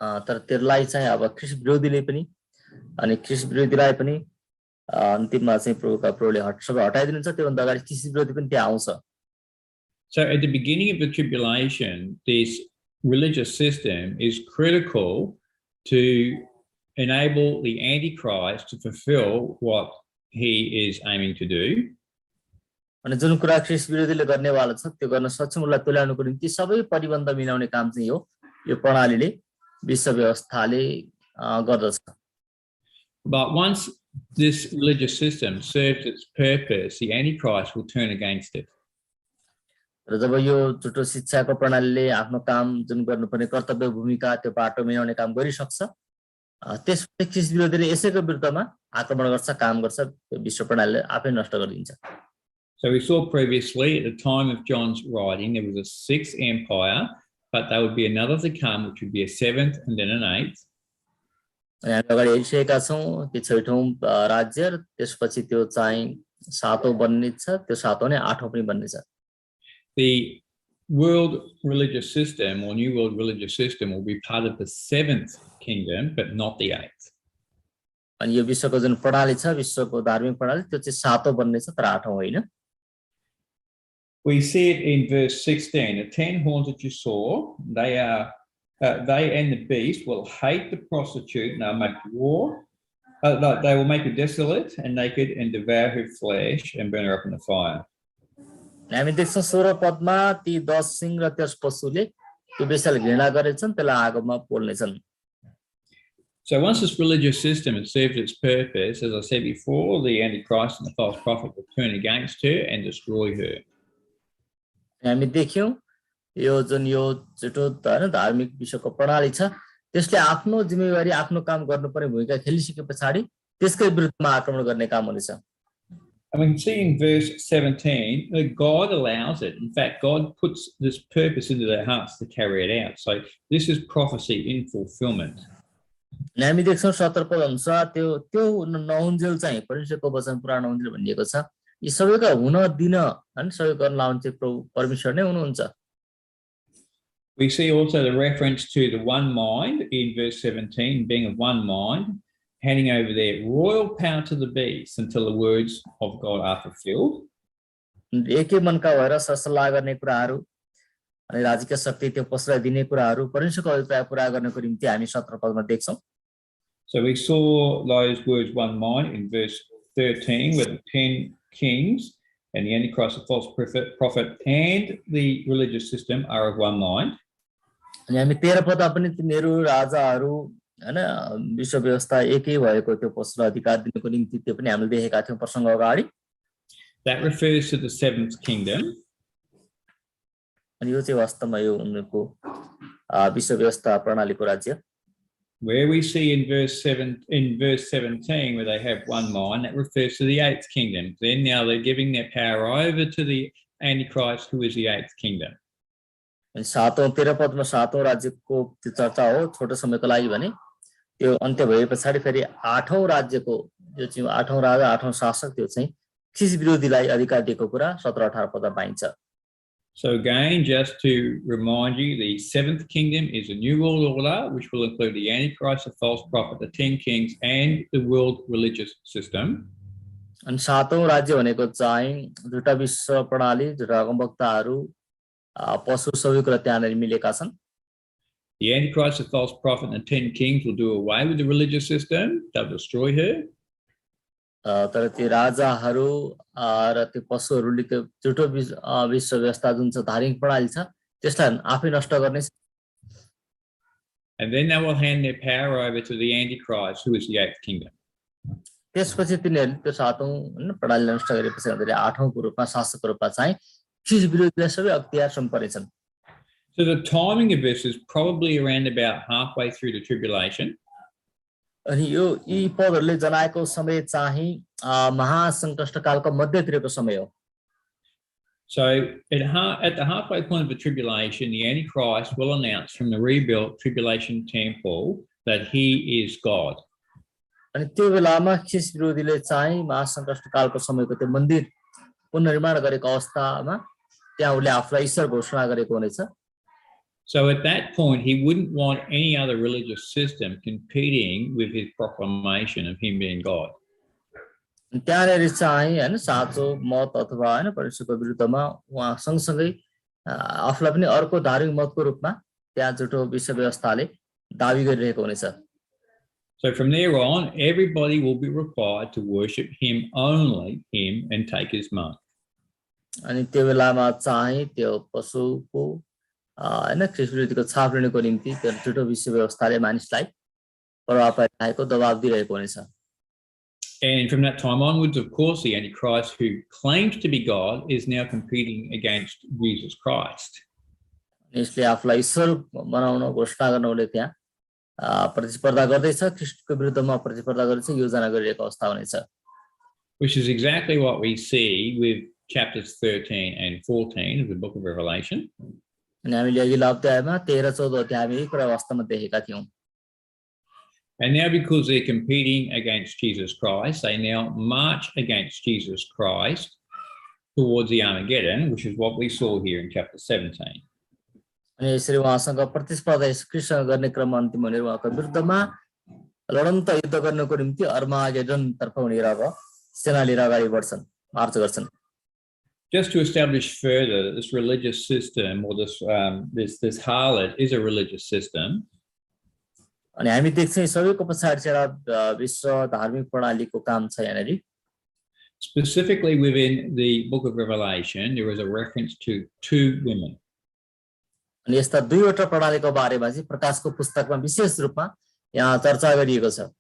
तर त्यसलाई चाहिँ अब ख्रीष्ट विरोधीले पनि अनि ख्रीष्ट विरोधीलाई पनि अन्तिममा चाहिँ प्रभुले सबै हटाइदिनुहुन्छ. त्योभन्दा अगाडि ख्रीष्ट विरोधी पनि त्यहाँ आउँछ. So at the beginning of the tribulation, this religious system is critical to enable the Antichrist to fulfill what he is aiming to do. अनि जुन कुरा ख्रीष्ट विरोधीले गर्नेवाला छ त्यो गर्न सक्षम उसलाई तुल्याउनको निम्ति सबै परिबन्ध मिलाउने काम चाहिँ हो यो प्रणालीले विश्व व्यवस्थाले गर्दछ. But once this religious system serves its purpose, the Antichrist will turn against it. र जब यो झुटो शिक्षाको प्रणालीले आफ्नो काम जुन गर्नुपर्ने कर्तव्य भूमिका त्यो बाटो मिलाउने काम गरिसक्छ त्यसपछि ख्रीष्ट विरोधीले यसैको विरुद्धमा आक्रमण गर्छ, काम गर्छ, विश्व प्रणालीले आफै नष्ट गरिदिन्छ. So we saw previously at the time of John's writing there was a 6th empire, but there would be another to come which would be a 7th and then an 8th. अनि हामी अगाडि हेरिसकेका छौँ कि 6औं राज्य र त्यसपछि त्यो चाहिँ 7औं बन्ने छ, त्यो 7औं नै 8औं पनि बन्ने छ. The world religious system or new world religious system will be part of the 7th kingdom but not the 8th. अनि यो विश्वको जुन प्रणाली छ विश्वको धार्मिक प्रणाली त्यो चाहिँ 7औं बन्ने छ तर 8औं होइन. We see it in verse 16. The 10 horns that you saw, they and the beast will hate the prostitute and they'll make war. They will make her desolate and naked and devour her flesh and burn her up in the fire. हामी देख्छौं 16 पदमा ती 10 सिंह र त्यस पशुले त्यो बेसाले घृणा गरेछन्, त्यसलाई आगोमा पोल्नेछन्. So once this religious system has served its purpose, as I said before, the Antichrist and the false prophet will turn against her and destroy her. हामी देख्यौं यो जुन यो झुटो हैन धार्मिक विश्वको प्रणाली छ त्यसले आफ्नो जिम्मेवारी आफ्नो काम गर्नुपर्ने भूमिका खेलिसके पछाडी त्यसकै विरुद्धमा आक्रमण गर्ने काम हुनेछ. And we can see in verse 17 that God allows it. In fact, God puts this purpose into their hearts to carry it out. So this is prophecy in fulfillment. हामी देख्छौं 17 पद अनुसार त्यो नहुन्जेल चाहिँ परमेश्वरको वचन पुरा नहुन्जेल भनिएको छ. यी सबैका हुन दिन हैन सबै गर्न लाउने चाहिँ परमेश्वर नै हुनुहुन्छ. We see also the reference to the one mind in verse 17, being of one mind, handing over their royal power to the beast until the words of God are fulfilled. एकै मनका भएर सल्लाह गर्ने कुराहरू अनि राजकीय शक्ति त्यो पशुलाई दिने कुराहरू परमेश्वरको अभिप्राय पूरा गर्नको निम्ति हामी 17 पदमा देख्छौं. So we saw those words one mind in verse 13 with the 10 kings and the Antichrist, the false prophet and the religious system are of one mind. अनि हामी 13 पदमा पनि तिनीहरू राजाहरू हैन विश्व व्यवस्था एकै भएको त्यो पशुलाई अधिकार दिनको निम्ति त्यो पनि हामीले देखेका थियौं प्रसंग अगाडि. That refers to the 7th kingdom. अनि यो चाहिँ वास्तवमा यो उनको विश्व व्यवस्था प्रणालीको राज्य. Where we see in verse 17 where they have one mind, that refers to the 8th kingdom. Then now they're giving their power over to the Antichrist, who is the 8th kingdom. अनि 13 पदमा 7औं राज्यको त्यो चर्चा हो छोटो समयको लागि भने त्यो अन्त्य भए पछाडी फेरि 8औं राज्यको जो चाहिँ 8औं राजा 8औं शासक त्यो चाहिँ ख्रिस्ट विरोधीलाई अधिकार दिएको कुरा 17-18 पदमा पाइन्छ। So again, just to remind you, the seventh kingdom is a new world order, which will include the Antichrist, the false prophet, the 10 kings, and the world religious system. अनि 7औं राज्य भनेको चाहिँ झुटा विश्व प्रणाली, झुटा अगमवक्ताहरू, पशु सबै कुरा त्यहाँनिर मिलेका छन्। The Antichrist, the false prophet, and the 10 kings will do away with the religious system. They'll destroy her. तर ती राजाहरू र ती पशुहरूले त्यो झुटो विश्व व्यवस्था जुन छ धार्मिक प्रणाली छ त्यसलाई आफै नष्ट गर्ने। And then they will hand their power over to the Antichrist, who is the eighth kingdom. त्यसपछि तिनीहरूले त्यो 7औं हैन प्रणाली नष्ट गरेपछि उनीहरूले 8औं को रूपमा शासकको रूपमा चाहिँ ख्रिस्ट विरोधीलाई सबै अख्तियार सुम्पनेछन्। So the timing of this is probably around about halfway through the tribulation. अनि यो यी पदहरूले जनाएको समय चाहिँ महासंकष्टकालको मध्यतिरको समय हो। So at the halfway point of the tribulation, the Antichrist will announce from the rebuilt tribulation temple that he is God. अनि त्यो बेलामा ख्रिस्ट विरोधीले चाहिँ महासंकष्टकालको समयको त्यो मन्दिर पुनर्निर्माण गरेको अवस्थामा त्यहाँ उले आफूलाई ईश्वर घोषणा गरेको हुनेछ। So at that point, he wouldn't want any other religious system competing with his proclamation of him being God. त्यहाँनिर चाहिँ हैन साँचो मत अथवा हैन परमेश्वरको विरुद्धमा उहाँ सँगसँगै आफूलाई पनि अर्को धार्मिक मतको रूपमा त्यहाँ झुटो विश्व व्यवस्थाले दाबी गरिरहेको हुनेछ। So from there on, everybody will be required to worship him, only him, and take his mark. अनि त्यो बेलामा चाहिँ त्यो पशुको हैन ख्रिस्ट विरोधीको छाप लिनको निम्ति त्यो झुटो विश्व व्यवस्थाले मानिसलाई प्रभाव पारिरहेको दबाब दिइरहेको हुनेछ। And from that time onwards, of course, the Antichrist, who claims to be God, is now competing against Jesus Christ. यसले आफूलाई ईश्वर बनाउन घोषणा गर्नले त्यहाँ प्रतिस्पर्धा गर्दैछ, ख्रिस्टको विरुद्धमा प्रतिस्पर्धा गर्दैछ, योजना गरिरहेको अवस्था हुनेछ। Which is exactly what we see with chapters 13 and 14 of the book of Revelation. अनि हामीले अघिल्लो अध्यायमा 13-14 अध्यायमा यही कुरा वास्तवमा देखेका थियौं। And now because they're competing against Jesus Christ, they now march against Jesus Christ towards the Armageddon, which is what we saw here in chapter 17. अनि यसरी उहाँसँग प्रतिस्पर्धा कृष्ण गर्ने क्रम अन्तिम हुने उहाँको विरुद्धमा लडन्त युद्ध गर्नको निम्ति अर्मागेडन तर्फ उनीहरु अब सेना लिएर अगाडि बढ्छन्, मार्च गर्छन्। Just to establish further that this religious system or this harlot is a religious system. अनि हामी देख्छौं सबैको पछाडी चाहिँ विश्व धार्मिक प्रणालीको काम छ यहाँनेरि। Specifically within the book of Revelation, there is a reference to two women. अनि यस्ता दुईवटा प्रणालीको बारेमा चाहिँ प्रकाशको पुस्तकमा विशेष रूपमा यहाँ चर्चा गरिएको छ।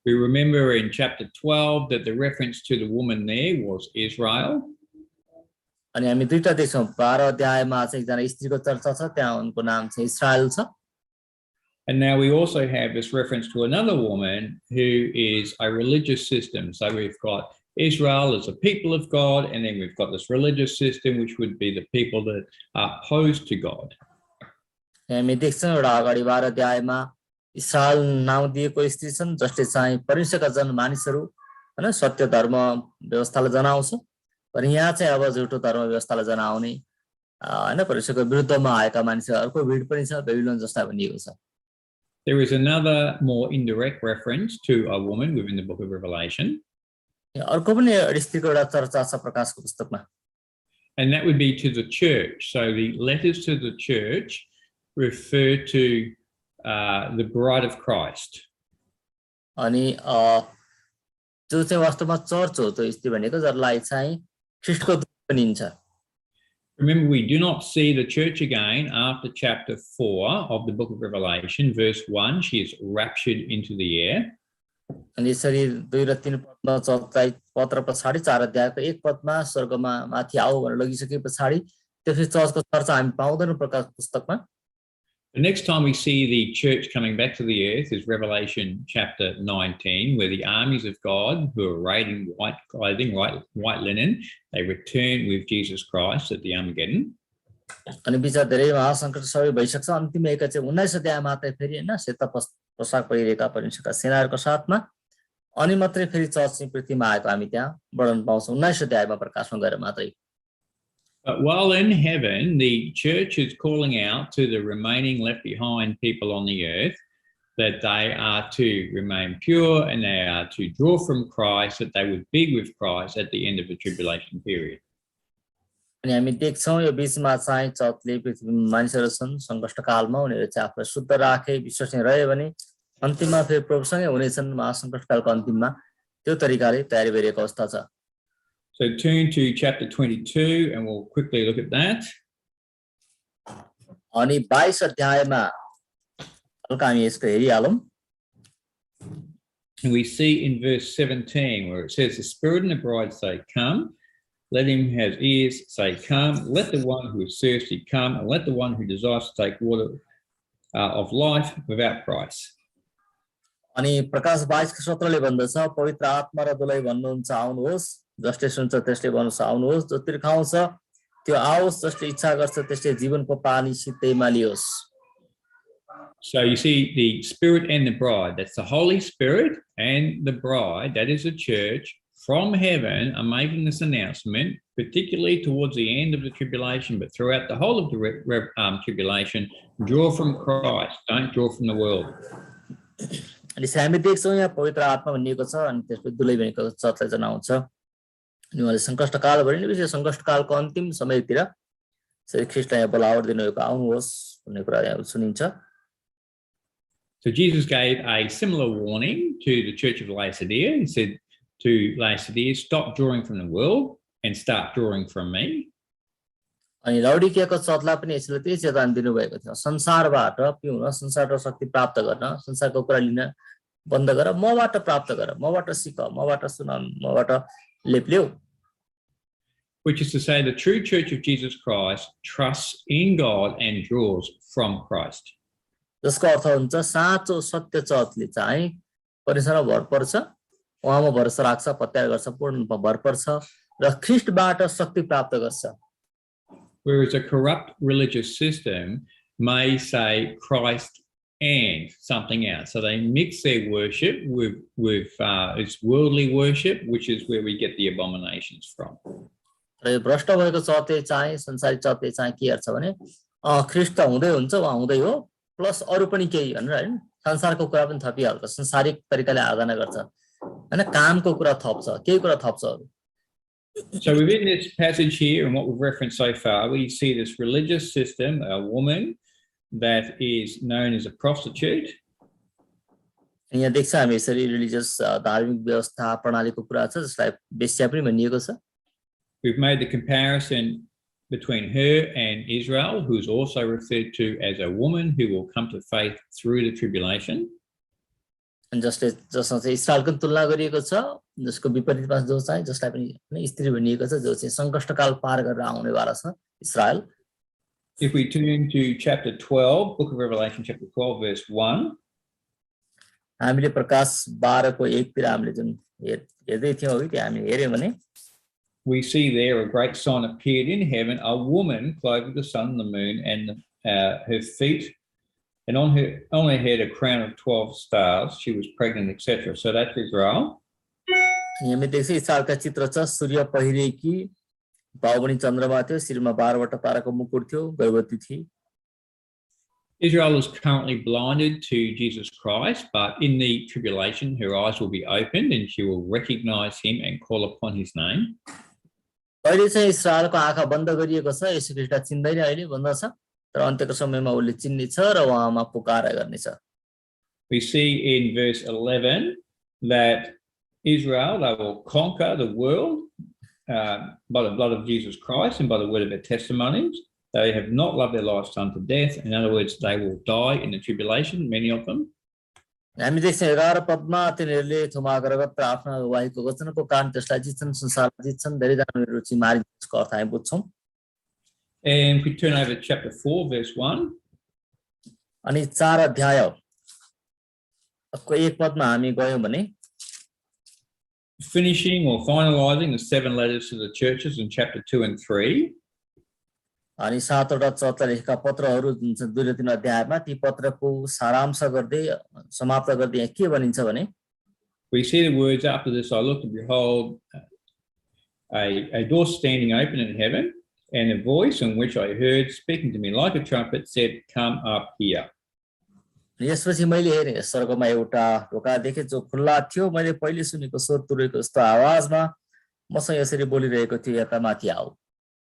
We remember in chapter 12 that the reference to the woman there was Israel. अनि हामी दुईटा देख्छौं 12 अध्यायमा चाहिँ एकजना स्त्रीको चर्चा छ, त्यहाँ उनको नाम चाहिँ इस्राएल छ। And now we also have this reference to another woman who is a religious system. So we've got Israel as a people of God, and then we've got this religious system, which would be the people that are opposed to God. हामी देख्छौं एउटा अगाडि 12 अध्यायमा इस्राएल नाम दिएको स्त्री छन् जसले चाहिँ परमेश्वरका जन मानिसहरू हैन सत्य धर्म व्यवस्थालाई जनाउँछ, तर यहाँ चाहिँ अब झुटो धर्म व्यवस्थालाई जनाउने हैन परमेश्वरको विरुद्धमा आएका मानिसहरू अर्को भिड पनि छ, बेबिलोन जस्ता भनिएको छ। There is another more indirect reference to a woman within the book of Revelation. अर्को पनि स्त्रीको एउटा चर्चा छ प्रकाशको पुस्तकमा। And that would be to the church. So the letters to the church refer to the bride of Christ. अनि जो चाहिँ वास्तवमा चर्च हो त्यो स्त्री भनेको जसलाई चाहिँ ख्रीष्टको दूत भनिन्छ। Remember, we do not see the church again after chapter 4 of the book of Revelation, verse 1. She is raptured into the air. अनि यसरी 2 र 3 पदमा चर्चलाई पत्र पछाडी 4 अध्यायको 1 पदमा स्वर्गमा माथि आऊ भनेर लगिसके पछाडी त्यसपछि चर्चको चर्चा हामी पाउँदैनौं प्रकाश पुस्तकमा। The next time we see the church coming back to the earth is Revelation chapter 19, where the armies of God who are arrayed in white clothing, white linen, they return with Jesus Christ at the Armageddon. अनि विचार धेरै महासंकट सबै भइसक्छ, अन्तिम एका चाहिँ 19 अध्यायमा मात्रै फेरि हैन सेता पोशाक परिरहेका परमेश्वरका सेनाहरुको साथमा अनि मात्रै फेरि चर्च चाहिँ पृथ्वीमा आएको हामी त्यहाँ वर्णन पाउँछौँ 19 अध्यायमा प्रकाशमा गएर मात्रै। But while in heaven, the church is calling out to the remaining left behind people on the earth that they are to remain pure and they are to draw from Christ, that they would be with Christ at the end of the tribulation period. अनि हामी देख्छौँ यो बीचमा चाहिँ चर्चले पृथ्वीमा मानिसहरू छन् सङ्कष्ट कालमा उनीहरू चाहिँ आफूलाई शुद्ध राखे विश्वसनीय रह्यो भने अन्तिममा फेरि प्रभुसँगै हुनेछन् महासङ्कष्ट कालको अन्तिममा त्यो तरिकाले तयारी भइरहेको अवस्था छ। So turn to chapter 22 and we'll quickly look at that. अनि 22 अध्यायमा हल्का हामी यसको हेरिहालौँ। And we see in verse 17 where it says, the Spirit and the bride say, come. Let him who has ears say, come. Let the one who is thirsty come, and let the one who desires to take water of life without price. अनि प्रकाश 22:17 भन्दछ पवित्र आत्मा र दुलै भन्नुहुन्छ आउनुहोस्, जसले सुन्छ त्यसले भन्नुहोस् आउनुहोस्, जो तिर्खाउँछ त्यो आओस्, जसले इच्छा गर्छ त्यसले जीवनको पानी सित्तैमा लियोस्। So you see the Spirit and the bride, that's the Holy Spirit and the bride, that is the church, from heaven are making this announcement, particularly towards the end of the tribulation, but throughout the whole of the tribulation, draw from Christ, don't draw from the world. अनि हामी देख्छौँ यहाँ पवित्र आत्मा भनिएको छ अनि त्यसपछि दुलै भनेको चर्चलाई जनाउँछ अनि उहाँले सङ्कष्ट कालभरि नै विशेष सङ्कष्ट कालको अन्तिम समयतिर श्री ख्रीष्टलाई यहाँ बोलावट दिनुभएको आउनुहोस् भन्ने कुरा यहाँ सुनिन्छ। So Jesus gave a similar warning to the church of Laodicea. He said to Laodicea, stop drawing from the world and start drawing from me. अनि लाउडिकियाको चर्चलाई पनि यसले त्यही चेतावनी दिनुभएको थियो, संसारबाट पिउन, संसारबाट शक्ति प्राप्त गर्न, संसारको कुरा लिन बन्द गर, मबाट प्राप्त गर, मबाट सिक, मबाट सुन, मबाट लेप ल्याऊ। Which is to say the true church of Jesus Christ trusts in God and draws from Christ. जसको अर्थ हुन्छ साँचो सत्य चर्चले चाहिँ परमेश्वरमा भर पर्छ, उहाँमा भरोसा राख्छ, पत्यार गर्छ, पूर्ण रूपमा भर पर्छ र ख्रीष्टबाट शक्ति प्राप्त गर्छ। Whereas a corrupt religious system may say Christ and something else. So they mix their worship with its worldly worship, which is where we get the abominations from. र भ्रष्ट भएको चर्चले चाहिँ संसारिक चर्चले चाहिँ के गर्छ भने ख्रीष्ट हुँदै हुन्छ उहाँ हुँदै हो प्लस अरु पनि केही भनेर हैन संसारको कुरा पनि थपिहाल्छ, संसारिक तरिकाले आराधना गर्छ हैन, कामको कुरा थप्छ, केही कुरा थप्छ अरु। So within this passage here and what we've referenced so far, we see this religious system, a woman that is known as a prostitute. यहाँ देख्छ हामी यसरी रिलिजियस धार्मिक व्यवस्था प्रणालीको कुरा छ जसलाई वेश्या पनि भनिएको छ। We've made the comparison between her and Israel, who is also referred to as a woman who will come to faith through the tribulation. अनि जसमा चाहिँ इस्राएलको तुलना गरिएको छ, जसको विपरीतमा जो चाहिँ जसलाई पनि स्त्री भनिएको छ, जो चाहिँ सङ्कष्टकाल पार गरेर आउनेवाला छ इस्राएल। If we turn to chapter 12, book of Revelation chapter 12 verse 1. हामीले प्रकाश 12 को 1 तिर हामीले जुन हेर्दै थियौं अघि त्यो हामीले हेर्यौं भने we see there a great sign appeared in heaven, a woman clothed with the sun and the moon, and her feet, and on her head a crown of 12 stars. She was pregnant, etc. So that's Israel. हामी देख्छ इस्राएलका चित्र छ, सूर्य पहिरेकी, भावनी चन्द्रमा थियो, शिरमा 12 वटा ताराको मुकुट थियो, गर्भवती थिए। Israel is currently blinded to Jesus Christ, but in the tribulation her eyes will be opened and she will recognize him and call upon his name. अहिले चाहिँ इस्राएलको आँखा बन्द गरिएको छ, येशू ख्रीष्टलाई चिन्दैन अहिले भन्दछ, तर अन्त्यको समयमा उले चिन्नेछ र उहाँमा पुकारा गर्नेछ। We see in verse 11 that Israel, they will conquer the world by the blood of Jesus Christ and by the word of their testimonies. They have not loved their lives unto death. In other words, they will die in the tribulation, many of them. हामी देख्छौं 11 पदमा तिनीहरूले थुमा गरेर आफ्नो वाहीको वचनको कारण त्यसलाई जित्छन्, संसारलाई जित्छन्, धेरै जनाहरू चाहिँ मारिन्छको अर्थ हामी बुझ्छौं। And if we turn over to chapter 4 verse 1. अनि 4 अध्याय को 1 पदमा हामी गयौं भने finishing or finalizing the 7 letters to the churches in chapter 2 and 3. अनि 7 वटा चर्चलाई लेखेका पत्रहरू जुन चाहिँ 2 र 3 अध्यायमा ती पत्रको सारांश गर्दै समाप्त गर्दै के भनिन्छ भने We see the words, after this I looked and behold a door standing open in heaven, and a voice in which I heard speaking to me like a trumpet said, come up here. यसपछि मैले हेरेँ स्वर्गमा एउटा ढोका देखेँ जो खुल्ला थियो। मैले पहिले सुनेको स्वर तुरेको जस्तो आवाजमा मसँग यसरी बोलिरहेको थियो, यता माथि आऊ।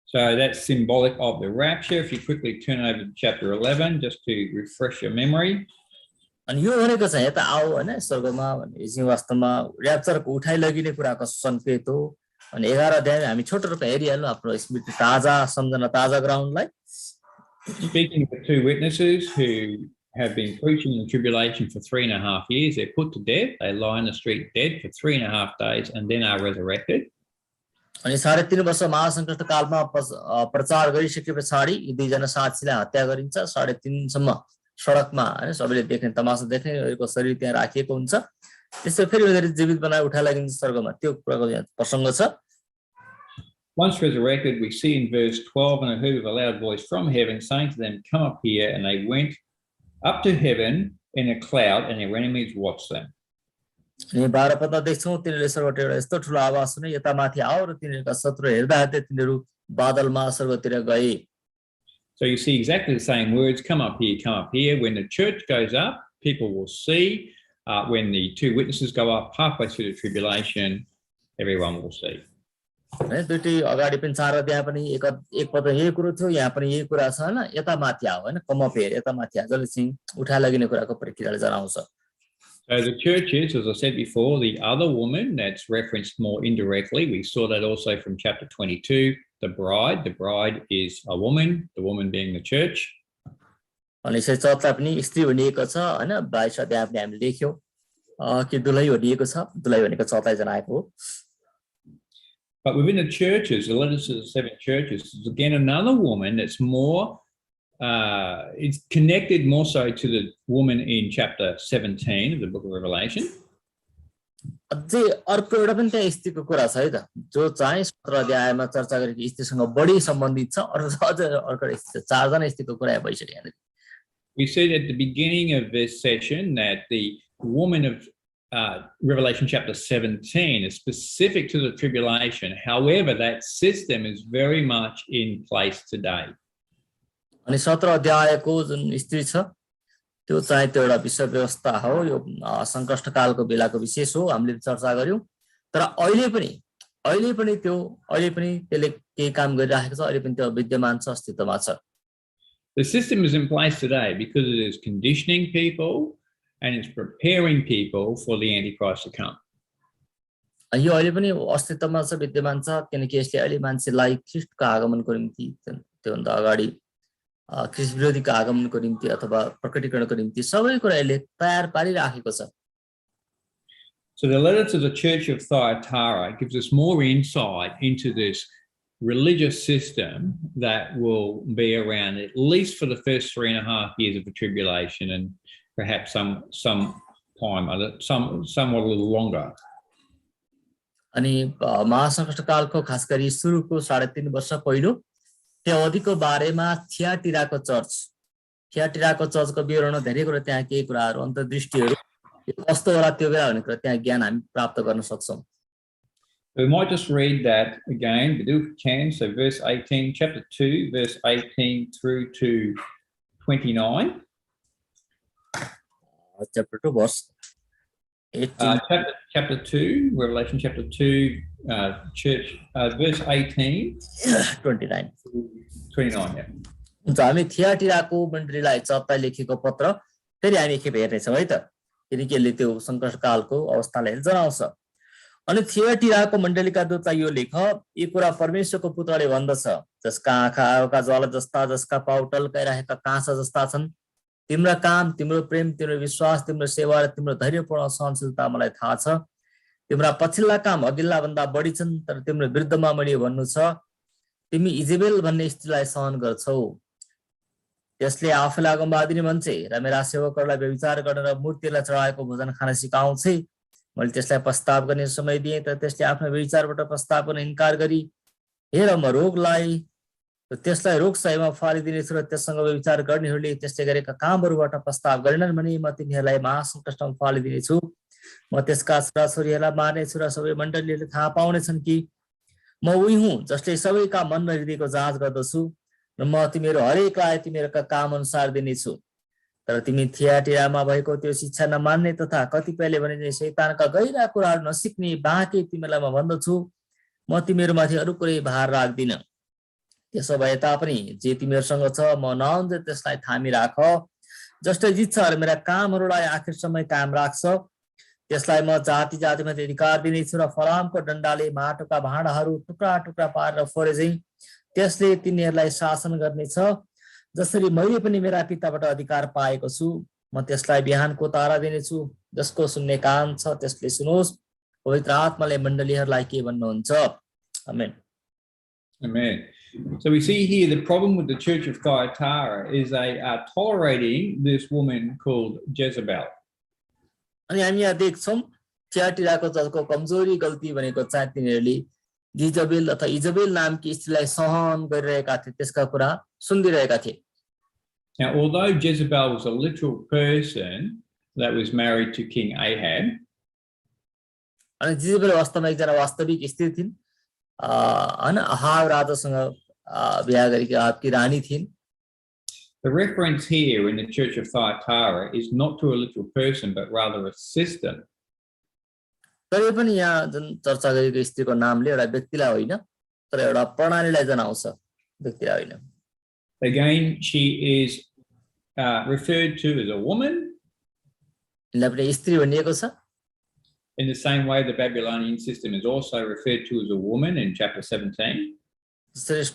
So that's symbolic of the rapture. If you quickly turn over to chapter 11 just to refresh your memory. अनि यो भनेको चाहिँ यता आऊ हैन स्वर्गमा भनेपछि वास्तवमा र्याप्चरको उठाइ लगिने कुराको संकेत हो। अनि 11 अध्यायमा हामी छोटो रूपमा हेरिहाल्नु आफ्नो स्मृति ताजा सम्झना ताजा गराउनलाई। Speaking of the two witnesses who have been preaching the tribulation for 3.5 years, they're put to death. They lie in the street dead for 3.5 days and then are resurrected. अनि 3.5 वर्ष महासंकट कालमा प्रचार गरिसके पछाडी यी दुईजना साक्षीलाई हत्या गरिन्छ। 3.5 सम्म सडकमा हैन सबैले देख्ने तमासा देख्ने उनीहरुको शरीर त्यहाँ राखिएको हुन्छ। त्यसै फेरि उनीहरु जीवित बनाएर उठाइ लगिन्छ स्वर्गमा। त्यो कुराको यहाँ प्रसंग छ। Once resurrected, we see in verse 12, and I heard with a loud voice from heaven saying to them, come up here, and they went up to heaven in a cloud, and their enemies watched them. अनि 12 पदमा देख्छौं तिनीहरुले स्वर्गबाट एउटा यस्तो ठूलो आवाज सुने, यता माथि आऊ, र तिनीहरुका शत्रु हेर्दा हेर्दै तिनीहरु बादलमा स्वर्गतिर गए। So you see exactly the same words, come up here, come up here. When the church goes up, people will see. When the two witnesses go up halfway through the tribulation, everyone will see. दुईटै अगाडि पनि 4 अध्याय पनि एक पद यही कुरो थियो, यहाँ पनि यही कुरा छ हैन। यता माथि आऊ हैन, कम अप हेर, यता माथि आ, जसले चाहिँ उठाइ लगिने कुराको प्रक्रियाले जनाउँछ। So the churches, as I said before, the other woman that's referenced more indirectly, we saw that also from chapter 22, the bride is a woman, the woman being the church. अनि यसै चर्चलाई पनि स्त्री भनिएको छ हैन। 22 अध्याय पनि हामीले लेख्यौं कि दुलै भनिएको छ, दुलै भनेको चर्चलाई जनाएको हो। But within the churches, the letters to the 7 churches, is again another woman that's more, it's connected more so to the woman in chapter 17 of the book of Revelation. अझै अर्को एउटा पनि त्यहाँ स्त्रीको कुरा छ है त, जो चाहिँ 17 अध्यायमा चर्चा गरेको स्त्रीसँग बढी सम्बन्धित छ। अझै अर्को स्त्री, 4 जना स्त्रीको कुरा भइसक्यो यहाँ। We said at the beginning of this session that the woman of Revelation chapter 17 is specific to the tribulation. However, that system is very much in place today. अनि 17 अध्यायको जुन स्त्री छ त्यो चाहिँ त्यो एउटा विषय व्यवस्था हो, यो संकष्ट कालको बेलाको विशेष हो, हामीले चर्चा गर्यौं। तर अहिले पनि त्यसले केही काम गरिरहेको छ, अहिले पनि त्यो विद्यमान छ, अस्तित्वमा छ। The system is in place today because it is conditioning people and it's preparing people for the Antichrist to come. यो अहिले पनि अस्तित्वमा छ, विद्यमान छ, किनकि यसले अहिले मान्छेलाई ख्रीष्टको आगमनको निम्ति, त्योभन्दा अगाडि ख्रीष्ट विरोधीको आगमनको निम्ति अथवा प्रकटीकरणको निम्ति सबै कुरा यसले तयार पारिराखेको छ। So the letter to the church of Thyatira gives us more insight into this religious system that will be around at least for the first 3.5 years of the tribulation, and perhaps some time, somewhat a little longer. अनि महासंकट कालको खास गरी सुरुको 3.5 वर्ष पहिलो त्यो अवधिको बारेमा थियाटिराको चर्चको विवरण धेरै कुरा, त्यहाँ केही कुराहरू अन्तर्दृष्टिहरू कस्तो होला त्यो बेला भन्ने कुरा त्यहाँ ज्ञान हामी प्राप्त गर्न सक्छौं। We might just read that again, but if we can. So verse 18, chapter 2, verse 18 through to 29. Chapter 2, verse 18. Chapter 2, Revelation chapter 2, church, verse 18. 29. 29, yeah. हुन्छ, हामी थियाटिराको मण्डलीलाई चर्चलाई लेखेको पत्र फेरि हामी एकखेप हेर्नेछौँ है त, किनकि यसले त्यो संकट कालको अवस्थालाई जनाउँछ। अनि थियाटिराको मण्डलीका दूतलाई यो लेख, यी कुरा परमेश्वरको पुत्रले भन्दछ, जसका आँखाका ज्वाला जस्ता, जसका पाउ टल्काइरहेका काँसा जस्ता छन्। तिम्रो काम, तिम्रो प्रेम, तिम्रो विश्वास, तिम्रो सेवा र तिम्रो धैर्यपूर्ण सहनशीलता मलाई थाहा छ। तिम्रा पछिल्ला काम अघिल्ला भन्दा बढी छन्, तर तिम्रो विरुद्धमा मैले भन्नु छ, तिमी इजेबेल भन्ने स्त्रीलाई सहन गर्छौ। त्यसले आफूलाई अगमवादिनी भन्छे र मेरा सेवकहरूलाई व्यभिचार गर्न र मूर्तिलाई चढाएको भोजन खान सिकाउँछे। मैले त्यसलाई प्रस्ताव गर्ने समय दिएँ, तर त्यसले आफ्नो व्यभिचारबाट प्रस्ताव गर्न इन्कार गरी, हेर म रोग लाई, त्यसलाई रोग सहीमा फालिदिनेछु र त्यससँग व्यभिचार गर्नेहरूले त्यसले गरेका कामहरूबाट प्रस्ताव गरेनन् भने म तिनीहरूलाई महासंकटमा फालिदिनेछु। म त्यसका छोराछोरीहरूलाई मार्नेछु र सबै मण्डलीले थाहा पाउनेछन् कि म उही हुँ जसले सबैका मन र हृदयको जाँच गर्दछु र म तिमीहरू हरेकलाई तिमीहरूका काम अनुसार दिनेछु तर तिमी थियाटिरामा भएको त्यो शिक्षा नमान्ने तथा कतिपयले भने शैतानका गहिरा कुराहरू नसिक्ने बाँकी तिमीहरूलाई म भन्दछु म तिमीहरूमाथि अरू कुनै भार राख्दिन त्यसो भए तापनि जे तिमीहरूसँग छ म नहुन्जेल त्यसलाई थामी राख जसले जित्छ र मेरा कामहरूलाई आखिरसम्म कायम राख्छ त्यसलाई म जाति जातिमाथि अधिकार दिनेछु र फलामको डन्डाले माटोका भाँडाहरू टुक्रा टुक्रा पारेर फोरेझै त्यसले तिनीहरूलाई शासन गर्नेछ जसरी मैले पनि मेरा पिताबाट अधिकार पाएको छु म त्यसलाई बिहानको तारा दिनेछु जसको सुन्ने कान छ त्यसले सुनोस् पवित्र आत्माले मण्डलीहरूलाई के भन्नुहुन्छ आमेन Amen. So we see here the problem with the church of Thyatira is they are tolerating this woman called Jezebel. अनि हामी यहाँ देख्छौं थियाटिराको चर्चको कमजोरी गल्ती भनेको चाहिँ तिनीहरूले जिजबेल अथवा इजबेल नामकी स्त्रीलाई सहन गरिरहेका थिए त्यसका कुरा सुन्दिरहेका थिए Now, although Jezebel was a literal person that was married to King Ahab, अनि जिजबेल वास्तवमा एकजना वास्तविक स्त्री थिइन् हैन अहाब राजासँग बिहे गरेकी अहाबकी रानी थिइन् the reference here in the church of Thyatira is not to a literal person but rather a sister. तरै पनि यहाँ जुन चर्चा गरेको स्त्रीको नामले एउटा व्यक्तिलाई होइन तर एउटा प्रणालीलाई जनाउँछ व्यक्तिलाई होइन Again, she is referred to as a woman. इनलाई पनि स्त्री भनिएको छ In the same way, the Babylonian system is also referred to as a woman in chapter 17.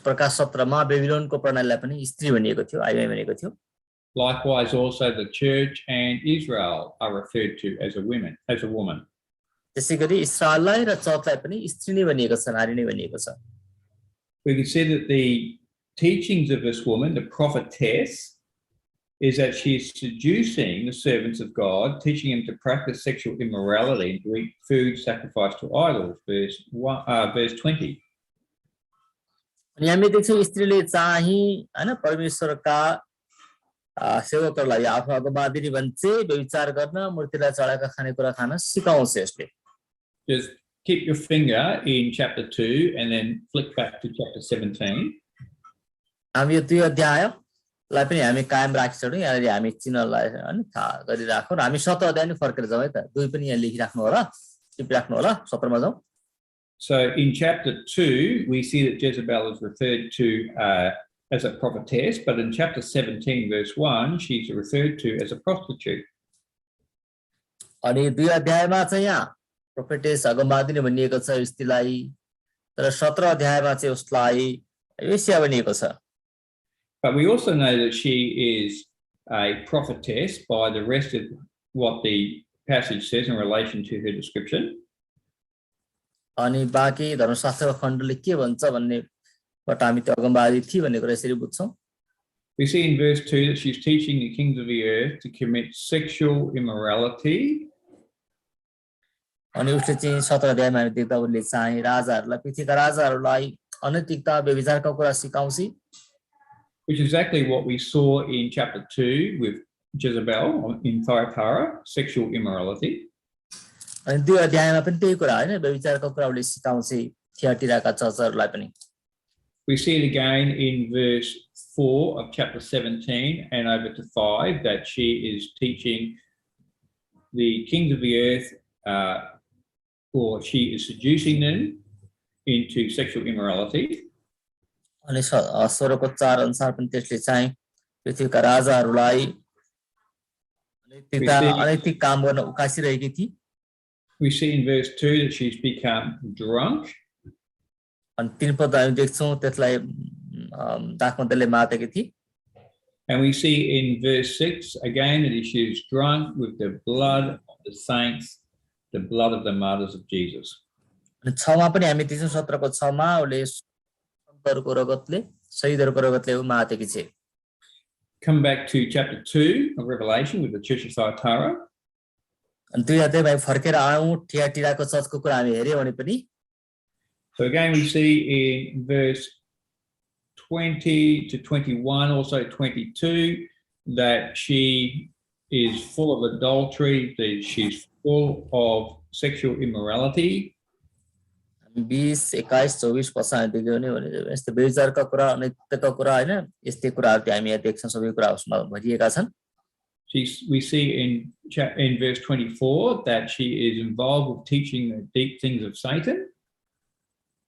प्रकाश 17 मा बेबिलोनको प्रणालीलाई पनि स्त्री भनिएको थियो आइमाई भनिएको थियो Likewise, also the church and Israel are referred to as a woman. त्यसैगरी इस्राएललाई र चर्चलाई पनि स्त्री नै भनिएको छ नारी नै भनिएको छ We can see that the teachings of this woman, the prophetess, is that she is seducing the servants of God, teaching them to practice sexual immorality and to eat food sacrificed to idols, verse 20. अनि हामी देख्छौं स्त्रीले चाहिँ हैन परमेश्वरका सेवकहरूलाई आफ्नो अगमबादिनी भन्छे व्यभिचार गर्न मूर्तिलाई चढाएका खानेकुरा खान सिकाउँछ यसले Just keep your finger in chapter 2 and then flick back to chapter 17. हामी यो 2 अध्यायलाई पनि हामी कायम राखिसक्यौं यहाँ हामी चिन्हलाई हैन थाहा गरिराखौं र हामी 7 अध्याय नि फर्केर जाउँ है त 2 पनि यहाँ लेखिराख्नु होला टिपिराख्नु होला 17 मा जाउँ So in chapter 2, we see that Jezebel is referred to as a prophetess, but in chapter 17, verse 1, she's referred to as a prostitute. अनि 2 अध्यायमा चाहिँ यहाँ प्रोफेटेस अगमबादिनी भनिएको छ स्त्रीलाई तर 17 अध्यायमा चाहिँ उसलाई वेश्या भनिएको छ But we also know that she is a prophetess by the rest of what the passage says in relation to her description. अनि बाँकी धर्मशास्त्रको खण्डले के भन्छ भन्नेबाट हामी त्यो अगमबादी थिए भन्ने कुरा यसरी बुझ्छौं We see in verse 2 that she's teaching the kings of the earth to commit sexual immorality. अनि उसले चाहिँ 17 अध्यायमा हामी देख्दा उनले चाहिँ राजाहरूलाई पृथ्वीका राजाहरूलाई अनैतिकता व्यभिचारका कुरा सिकाउँछ Which is exactly what we saw in chapter 2 with Jezebel in Thyatira, sexual immorality. अनि 2 अध्यायमा पनि त्यही कुरा हैन व्यभिचारका कुरा उसले सिकाउँछ थियाटिराका चर्चहरूलाई पनि We see it again in verse 4 of chapter 17 and over to 5 that she is teaching the kings of the earth, or she is seducing them into sexual immorality. अनि 16 को 4 अनुसार पनि त्यसले चाहिँ पृथ्वीका राजाहरूलाई अनैतिक काम गर्न उकासिरहेकी थिए We see in verse 2 that she's become drunk. अनि 3 पद हामी देख्छौं त्यसलाई दाखमन्तले मातेकी थिए And we see in verse 6 again that she is drunk with the blood of the saints, the blood of the martyrs of Jesus. अनि 6 मा पनि हामी देख्छौं 17 को 6 मा उले सन्तहरूको रगतले शहीदहरूको रगतले मातेकी छे Come back to chapter 2 of Revelation with the church of Thyatira. अनि 2 अध्यायमा फर्केर आउँ थियाटिराको चर्चको कुरा हामी हेर्यौं भने पनि So again we see in verse 20 to 21, also 22, that she is full of adultery, that she's full of sexual immorality. 20, 21, 24 पछाडि देख्यो भने यस्तो बेविचारका कुरा अनैतिकका कुरा हैन यस्तै कुराहरु चाहिँ हामी यहाँ देख्छौं सबै कुरा उसमा भरिएका छन् We see in verse 24 that she is involved with teaching the deep things of Satan.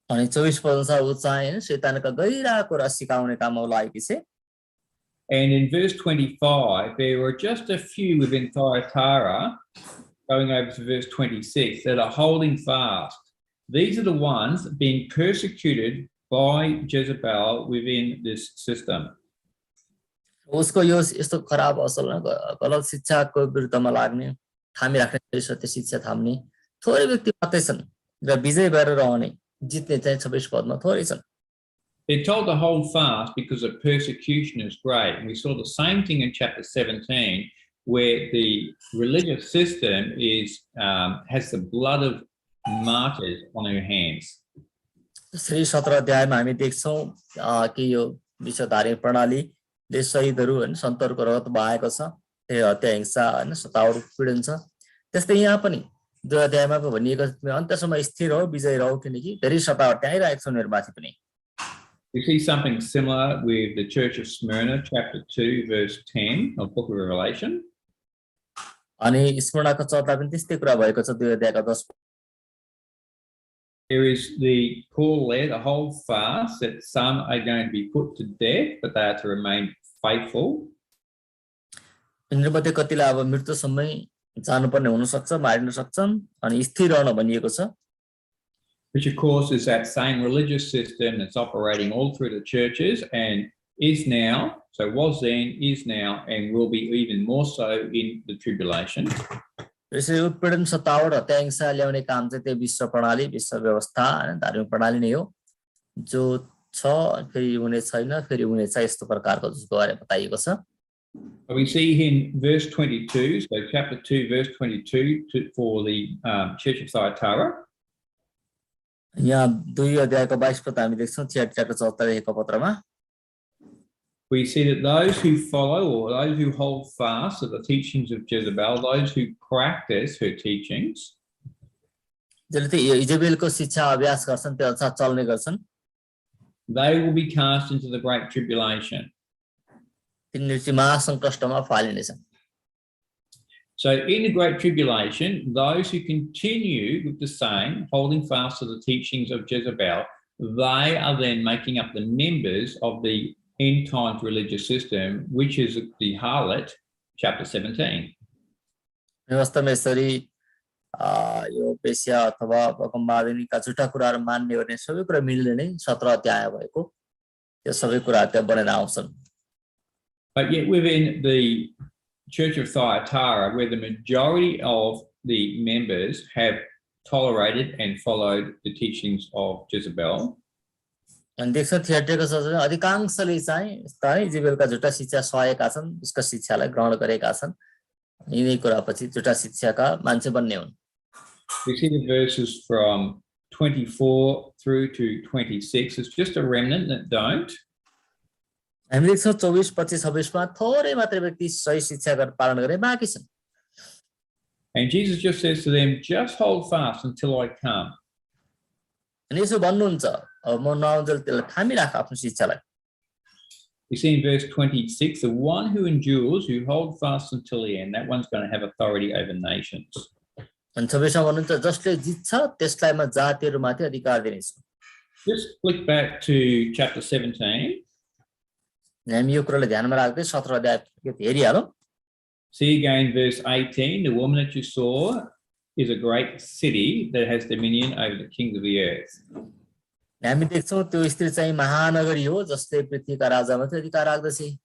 अनि 24 पदमा उ चाहिँ शैतानका गहिरा कुरा सिकाउने काममा लागेकी छ And in verse 25 there were just a few within Thyatira, going over to verse 26, that are holding fast. These are the ones being persecuted by Jezebel within this system. उसको यो यस्तो खराब असल गलत शिक्षाको विरुद्धमा लाग्ने थामी राख्ने सत्य शिक्षा थाम्ने थोरै व्यक्ति मात्रै छन् र विजय भएर रहने जित्ने चाहिँ 26 पदमा थोरै छन् They're told to hold fast because the persecution is great. And we saw the same thing in chapter 17, where the religious system has the blood of martyrs on her hands. Shri 17 अध्यायमा हामी देख्छौं कि यो विश्वधारी प्रणालीले शहीदहरू हैन सन्तहरूको रगत बहाएको छ त्यो हत्या हिंसा हैन सताउट पीडन छ त्यस्तै यहाँ पनि 2 अध्यायमा भनिएको छ अन्त्यसम्म स्थिर हो विजय रहो किनकि धेरै सतावट आइरहेको छ उनीहरुमाथि पनि We see something similar with the Church of Smyrna, chapter 2, verse 10 of the book of Revelation. अनि स्मृणाको चर्चा पनि त्यस्तै कुरा भएको छ 2 अध्यायका 10 There is the call there to hold fast that some are going to be put to death, but they are to remain faithful. यिनीहरुमध्ये कतिलाई अब मृत्युसम्मै जानुपर्ने हुन सक्छ मारिन सक्छन् अनि स्थिर रहन भनिएको छ Which of course is that same religious system that's operating all through the churches and is now, so was then, is now, and will be even more so in the tribulation. यसरी उत्पीडन सतावट हत्या हिंसा ल्याउने काम चाहिँ त्यो विश्व प्रणाली विश्व व्यवस्था हैन धार्मिक प्रणाली नै हो जो छ फेरि हुने छैन फेरि हुने छ यस्तो प्रकारको जसको बारे बताइएको छ We see in verse 22, so chapter 2 verse 22 for the Church of Thyatira. यहाँ 2 अध्यायको 22 पद हामी देख्छौं च्याप्टर 74 को पत्रमा We see that those who follow or those who hold fast to the teachings of Jezebel, those who practice her teachings, जसले इजेबेलको शिक्षा अभ्यास गर्छन् त्यो अनुसार चल्ने गर्छन् they will be cast into the great tribulation. तिनीहरु चाहिँ महासंकटमा फालिनेछन् So in the great tribulation, those who continue with the same, holding fast to the teachings of Jezebel, they are then making up the members of the end times religious system, which is the harlot, chapter 17. वास्तवमा यसरी यो पेशा अथवा बकम्बादिनीका झुटा कुराहरु मान्ने गर्ने सबै कुरा मिल्ने नै 17 अध्याय भएको त्यो सबै कुरा त्यहाँ बनेर आउँछन् But yet within the Church of Thyatira, where the majority of the members have tolerated and followed the teachings of Jezebel, अनि देख्छ थिएटरको सबै अधिकांशले चाहिँ स्थायी इजेबेलका झुटा शिक्षा सहेका छन् उसका शिक्षालाई ग्रहण गरेका छन् यिनै कुरापछि झुटा शिक्षाका मान्छे बन्ने हुन् we see the verses from 24 through to 26. It's just a remnant that don't. हामी देख्छौं 24 25 26 मा थोरै मात्र व्यक्ति सही शिक्षा पालन गरे बाँकी छन् And Jesus just says to them, just hold fast until I come. अनि यसो भन्नुहुन्छ अब म नआउन्जेल त्यसलाई थामी राख आफ्नो शिक्षालाई We see in verse 26, the one who endures, who holds fast until the end, that one's going to have authority over nations. अनि 26 मा भन्नुहुन्छ जसले जित्छ त्यसलाई म जातिहरुमाथि अधिकार दिनेछु Just flick back to chapter 17. हामी यो कुरालाई ध्यानमा राख्दै 17 अध्याय हेरिहालौं See again verse 18, the woman that you saw is a great city that has dominion over the kings of the earth. हामी देख्छौं त्यो स्त्री चाहिँ महानगरी हो जसले पृथ्वीका राजामाथि अधिकार राख्दछ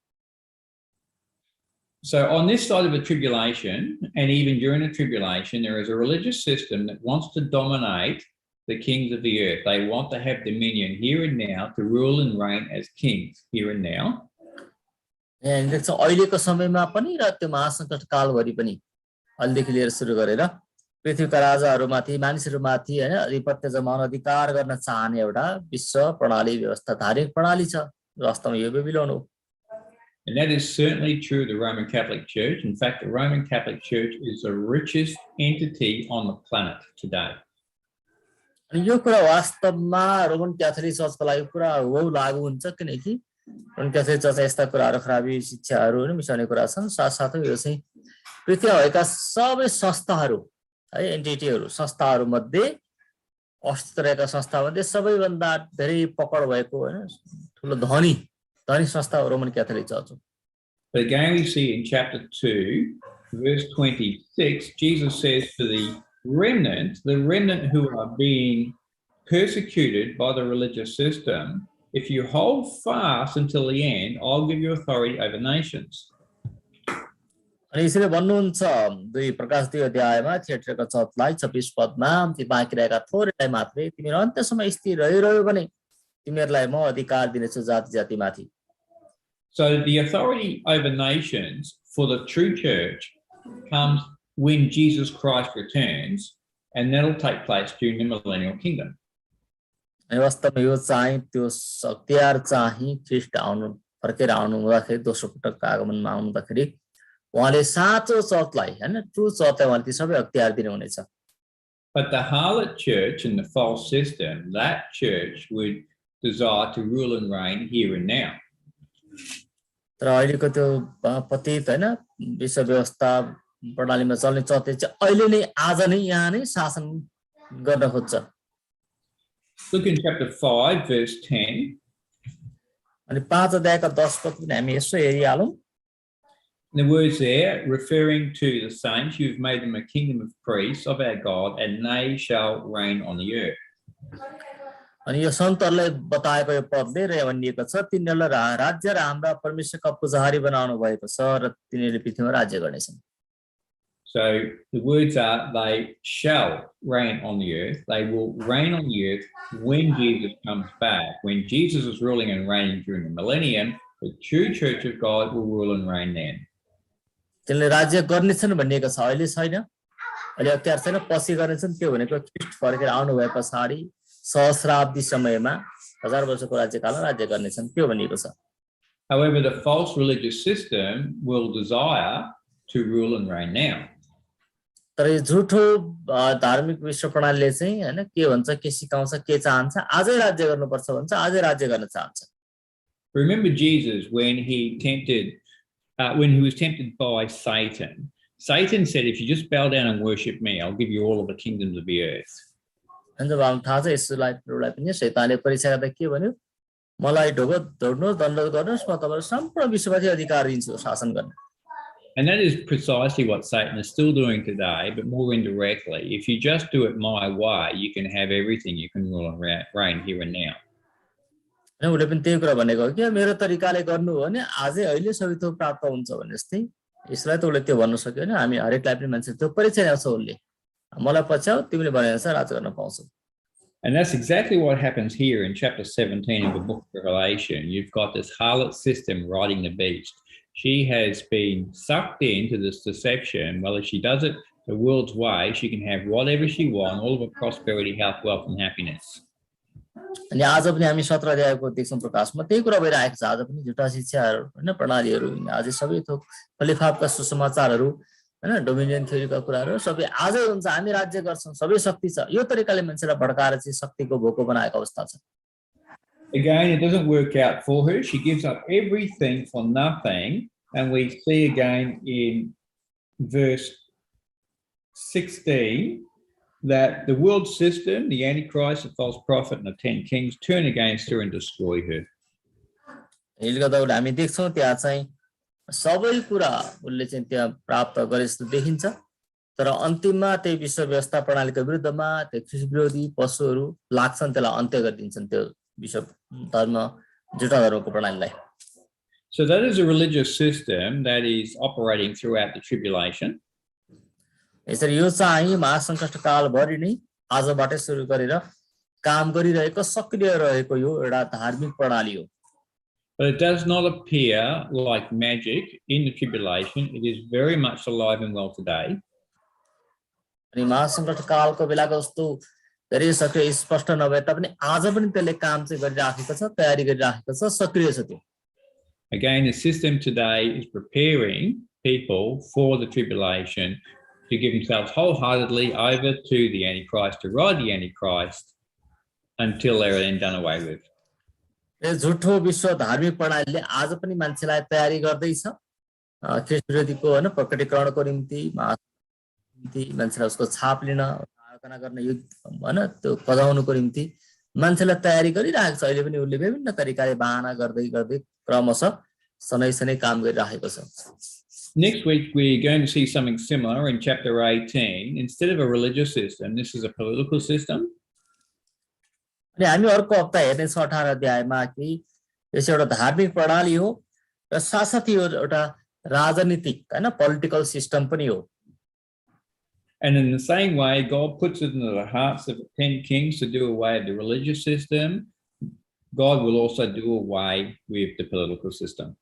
So on this side of the tribulation, and even during the tribulation, there is a religious system that wants to dominate the kings of the earth. They want to have dominion here and now, to rule and reign as kings here and now. अनि देख्छौं अहिलेको समयमा पनि र त्यो महासंकट कालभरि पनि अहिलेदेखि लिएर सुरु गरेर पृथ्वीका राजाहरुमाथि मानिसहरुमाथि हैन अधिपत्य जमाउन अधिकार गर्न चाहने एउटा विश्व प्रणाली व्यवस्था धार्मिक प्रणाली छ वास्तवमा यो बेबिलोन हो And that is certainly true of the Roman Catholic Church. In fact, the Roman Catholic Church is the richest entity on the planet today. अनि यो कुरा वास्तवमा रोमन क्याथोलिक चर्चको लागि पुरा हो लागू हुन्छ किनकि रोमन क्याथोलिक चर्च यस्ता कुराहरू खराबी शिक्षाहरू हैन मिसाउने कुरा छन् साथसाथै यो चाहिँ पृथ्वीमा भएका सबै संस्थाहरू है एन्टिटीहरू संस्थाहरू मध्ये अस्तित्व रहेका संस्था मध्ये सबैभन्दा धेरै पकड भएको हैन ठुलो धनी संस्था रोमन क्याथोलिक चर्च हो. But again we see in chapter 2 verse 26 Jesus says to the remnant who are being persecuted by the religious system, if you hold fast until the end, I'll give you authority over nations. अनि यसले भन्नुहुन्छ दुई प्रकाश 2 अध्यायमा थिएटरका चर्चलाई 26 पदमा ती बाँकी रहेका थोरैलाई मात्रै तिमीहरू अन्त्यसम्म स्थिर रहिरह्यो भने तिमीहरूलाई म अधिकार दिनेछु जाति जातिमाथि. So the authority over nations for the true church comes when Jesus Christ returns, and that'll take place during the millennial kingdom. अनि वास्तवमा यो चाहिँ त्यो शक्तियार चाहिँ ख्रीष्ट आउनु फर्केर आउनु हुँदाखेरि दोस्रो पटकको आगमनमा आउँदाखेरि उहाँले साँचो चर्चलाई हैन ट्रू चर्चलाई उहाँले ती सबै अख्तियार दिनुहुनेछ. But the harlot church and the false system, that church would desire to rule and reign here and now. तर अहिलेको त्यो पतित हैन विश्व व्यवस्था प्रणालीमा चल्ने चर्च चाहिँ अहिले नै आज नै यहाँ नै शासन गर्न खोज्छ. Look in chapter 5 verse 10. अनि 5 अध्यायका 10 पद पनि हामी यसो हेरिहालौं. The words there referring to the saints, you've made them a kingdom of priests of our God, and they shall reign on the earth. अनि यो सन्तहरुलाई बताएको यो पदले र भनिएको छ तिनीहरूलाई राज्य र हाम्रा परमेश्वरका पुजारी बनाउनु भएको छ र तिनीहरूले पृथ्वीमा राज्य गर्नेछन्. So the words are they shall reign on the earth. They will reign on the earth when Jesus comes back. When Jesus is ruling and reigning during the millennium, the true church of God will rule and reign then. तिनीले राज्य गर्नेछन् भनिएको छ अहिले छैन. अहिले अख्तियार छैन पछि गर्नेछन् त्यो भनेको ख्रीष्ट फर्केर आउनु भए पछाडी सहस्राब्दी समयमा 1000 वर्षको राज्यकालमा राज्य गर्नेछन् त्यो भनिएको छ. However, the false religious system will desire to rule and reign now. तर यो झुठो धार्मिक विश्व प्रणालीले चाहिँ हैन के भन्छ के सिकाउँछ के चाहन्छ आजै राज्य गर्नुपर्छ भन्छ आजै राज्य गर्न चाहन्छ. Remember Jesus when he was tempted by Satan. Satan said, if you just bow down and worship me, I'll give you all of the kingdoms of the earth. अनि जब हामी थाहा छ यसलाई पनि शैतानले परीक्षा गर्दा के भन्यो मलाई ढोग्नुहोस् दण्ड गर्नुहोस् म तपाईहरु सम्पूर्ण विश्वमाथि अधिकार दिन्छु शासन गर्न. And that is precisely what Satan is still doing today, but more indirectly. If you just do it my way, you can have everything. You can rule and reign here and now. अनि उले पनि त्यही कुरा भनेको हो कि मेरो तरिकाले गर्नु हो भने आजै अहिले सबै थोक प्राप्त हुन्छ भने जस्तै यसलाई त उले त्यो भन्न सक्यो हैन हामी हरेकलाई पनि मान्छे त्यो परीक्षा ल्याउँछ उले मलाई पछ्याउ तिमीले भने जस्तो राज गर्न पाउँछौ. And that's exactly what happens here in chapter 17 of the book of Revelation. You've got this harlot system riding the beast. She has been sucked into this deception. Well, if she does it the world's way, she can have whatever she wants, all of her prosperity, health, wealth, and happiness. अनि आज पनि हामी 17 अध्यायको देख्छौं प्रकाशमा त्यही कुरा भइरहेको छ. आज पनि झुटा शिक्षाहरू हैन प्रणालीहरू आज सबै थोक फलिफापका सुसमाचारहरू हैन डोमिनियन थ्योरीका कुराहरू सबै आजै हुन्छ हामी राज्य गर्छौं सबै शक्ति छ यो तरिकाले मान्छेलाई भड्काएर चाहिँ शक्तिको भोको बनाएको अवस्था छ. Again, it doesn't work out for her. She gives up everything for nothing. And we see again in verse 16 that the world system, the Antichrist, the false prophet, and the 10 kings turn against her and destroy her. यसले गर्दा हामी देख्छौं त्यहाँ चाहिँ सबै कुरा उले चाहिँ त्यहाँ प्राप्त गरे जस्तो देखिन्छ तर अन्तिममा त्यही विश्व व्यवस्था प्रणालीको विरुद्धमा त्यो ख्रीष्ट विरोधी पशुहरू लाग्छन् त्यसलाई अन्त्य गरिदिन्छन् त्यो विश्व धर्म जुटा धर्मको प्रणालीलाई. So that is a religious system that is operating throughout the tribulation. यसरी यो चाहिँ महासंकट कालभरि नै आजबाटै सुरु गरेर काम गरिरहेको सक्रिय रहेको यो एउटा धार्मिक प्रणाली हो. But it does not appear like magic in the tribulation. It is very much alive and well today. अनि महासंकट कालको बेलाको जस्तो धेरै सक्रिय स्पष्ट नभए तापनि आज पनि त्यसले काम चाहिँ गरिराखेको छ तयारी गरिराखेको छ सक्रिय छ त्यो. Again, the system today is preparing people for the tribulation to give themselves wholeheartedly over to the Antichrist, to ride the Antichrist until they're then done away with. झुठो विश्व धार्मिक प्रणालीले आज पनि मान्छेलाई तयारी गर्दैछ ख्रीष्ट विरोधीको हैन प्रकटीकरणको निम्ति मान्छेलाई उसको छाप लिन आयोजना गर्न युद्ध हैन त्यो पजाउनको निम्ति मान्छेलाई तयारी गरिरहेको छ अहिले पनि उले विभिन्न तरिकाले बहाना गर्दै गर्दै क्रमशः सनै काम गरिरहेको छ Next week, we're going to see something similar in chapter 18. Instead of a religious system, this is a political system. अनि हामी अर्को हप्ता हेर्ने छ 18 अध्यायमा कि यस एउटा धार्मिक प्रणाली हो र साथसाथै एउटा राजनीतिक हैन पोलिटिकल सिस्टम पनि हो And in the same way, God puts it into the hearts of the 10 kings to do away with the religious system. God will also do away with the political system.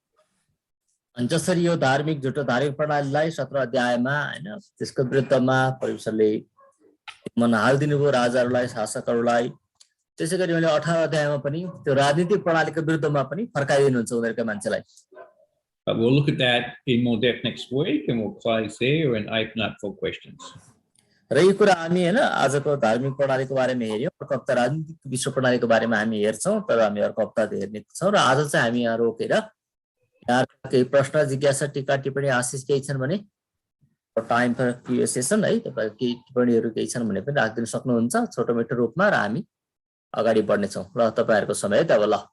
अनि जसरी यो धार्मिक झुटो धार्मिक प्रणालीलाई 17 अध्यायमा हैन त्यसको विरुद्धमा परमेश्वरले मन हाल्दिनु भयो राजाहरूलाई शासकहरूलाई त्यसैगरी मैले 18 अध्यायमा पनि त्यो राजनीतिक प्रणालीको विरुद्धमा पनि फर्काइदिनुहुन्छ उनीहरुका मान्छेलाई But we'll look at that in more depth next week and we'll close there and open up for questions. र यो कुरा हामी हैन आजको धार्मिक प्रणालीको बारेमा हेर्यौं अर्को हप्ता राजनीतिक विश्व प्रणालीको बारेमा हामी हेर्छौं तर हामी अर्को हप्ता हेर्ने छौं र आज चाहिँ हामी यहाँ रोकेर यहाँ केही प्रश्न जिज्ञासा टीका टिप्पणी आशिष केही छन् भने टाइम फर क्यूए सेसन है तपाईहरु केही टिप्पणीहरु केही छन् भने पनि राख्दिन सक्नुहुन्छ छोटो मिठो रूपमा र हामी अगाडि बढ्ने छौं ल तपाईहरुको समय तब ल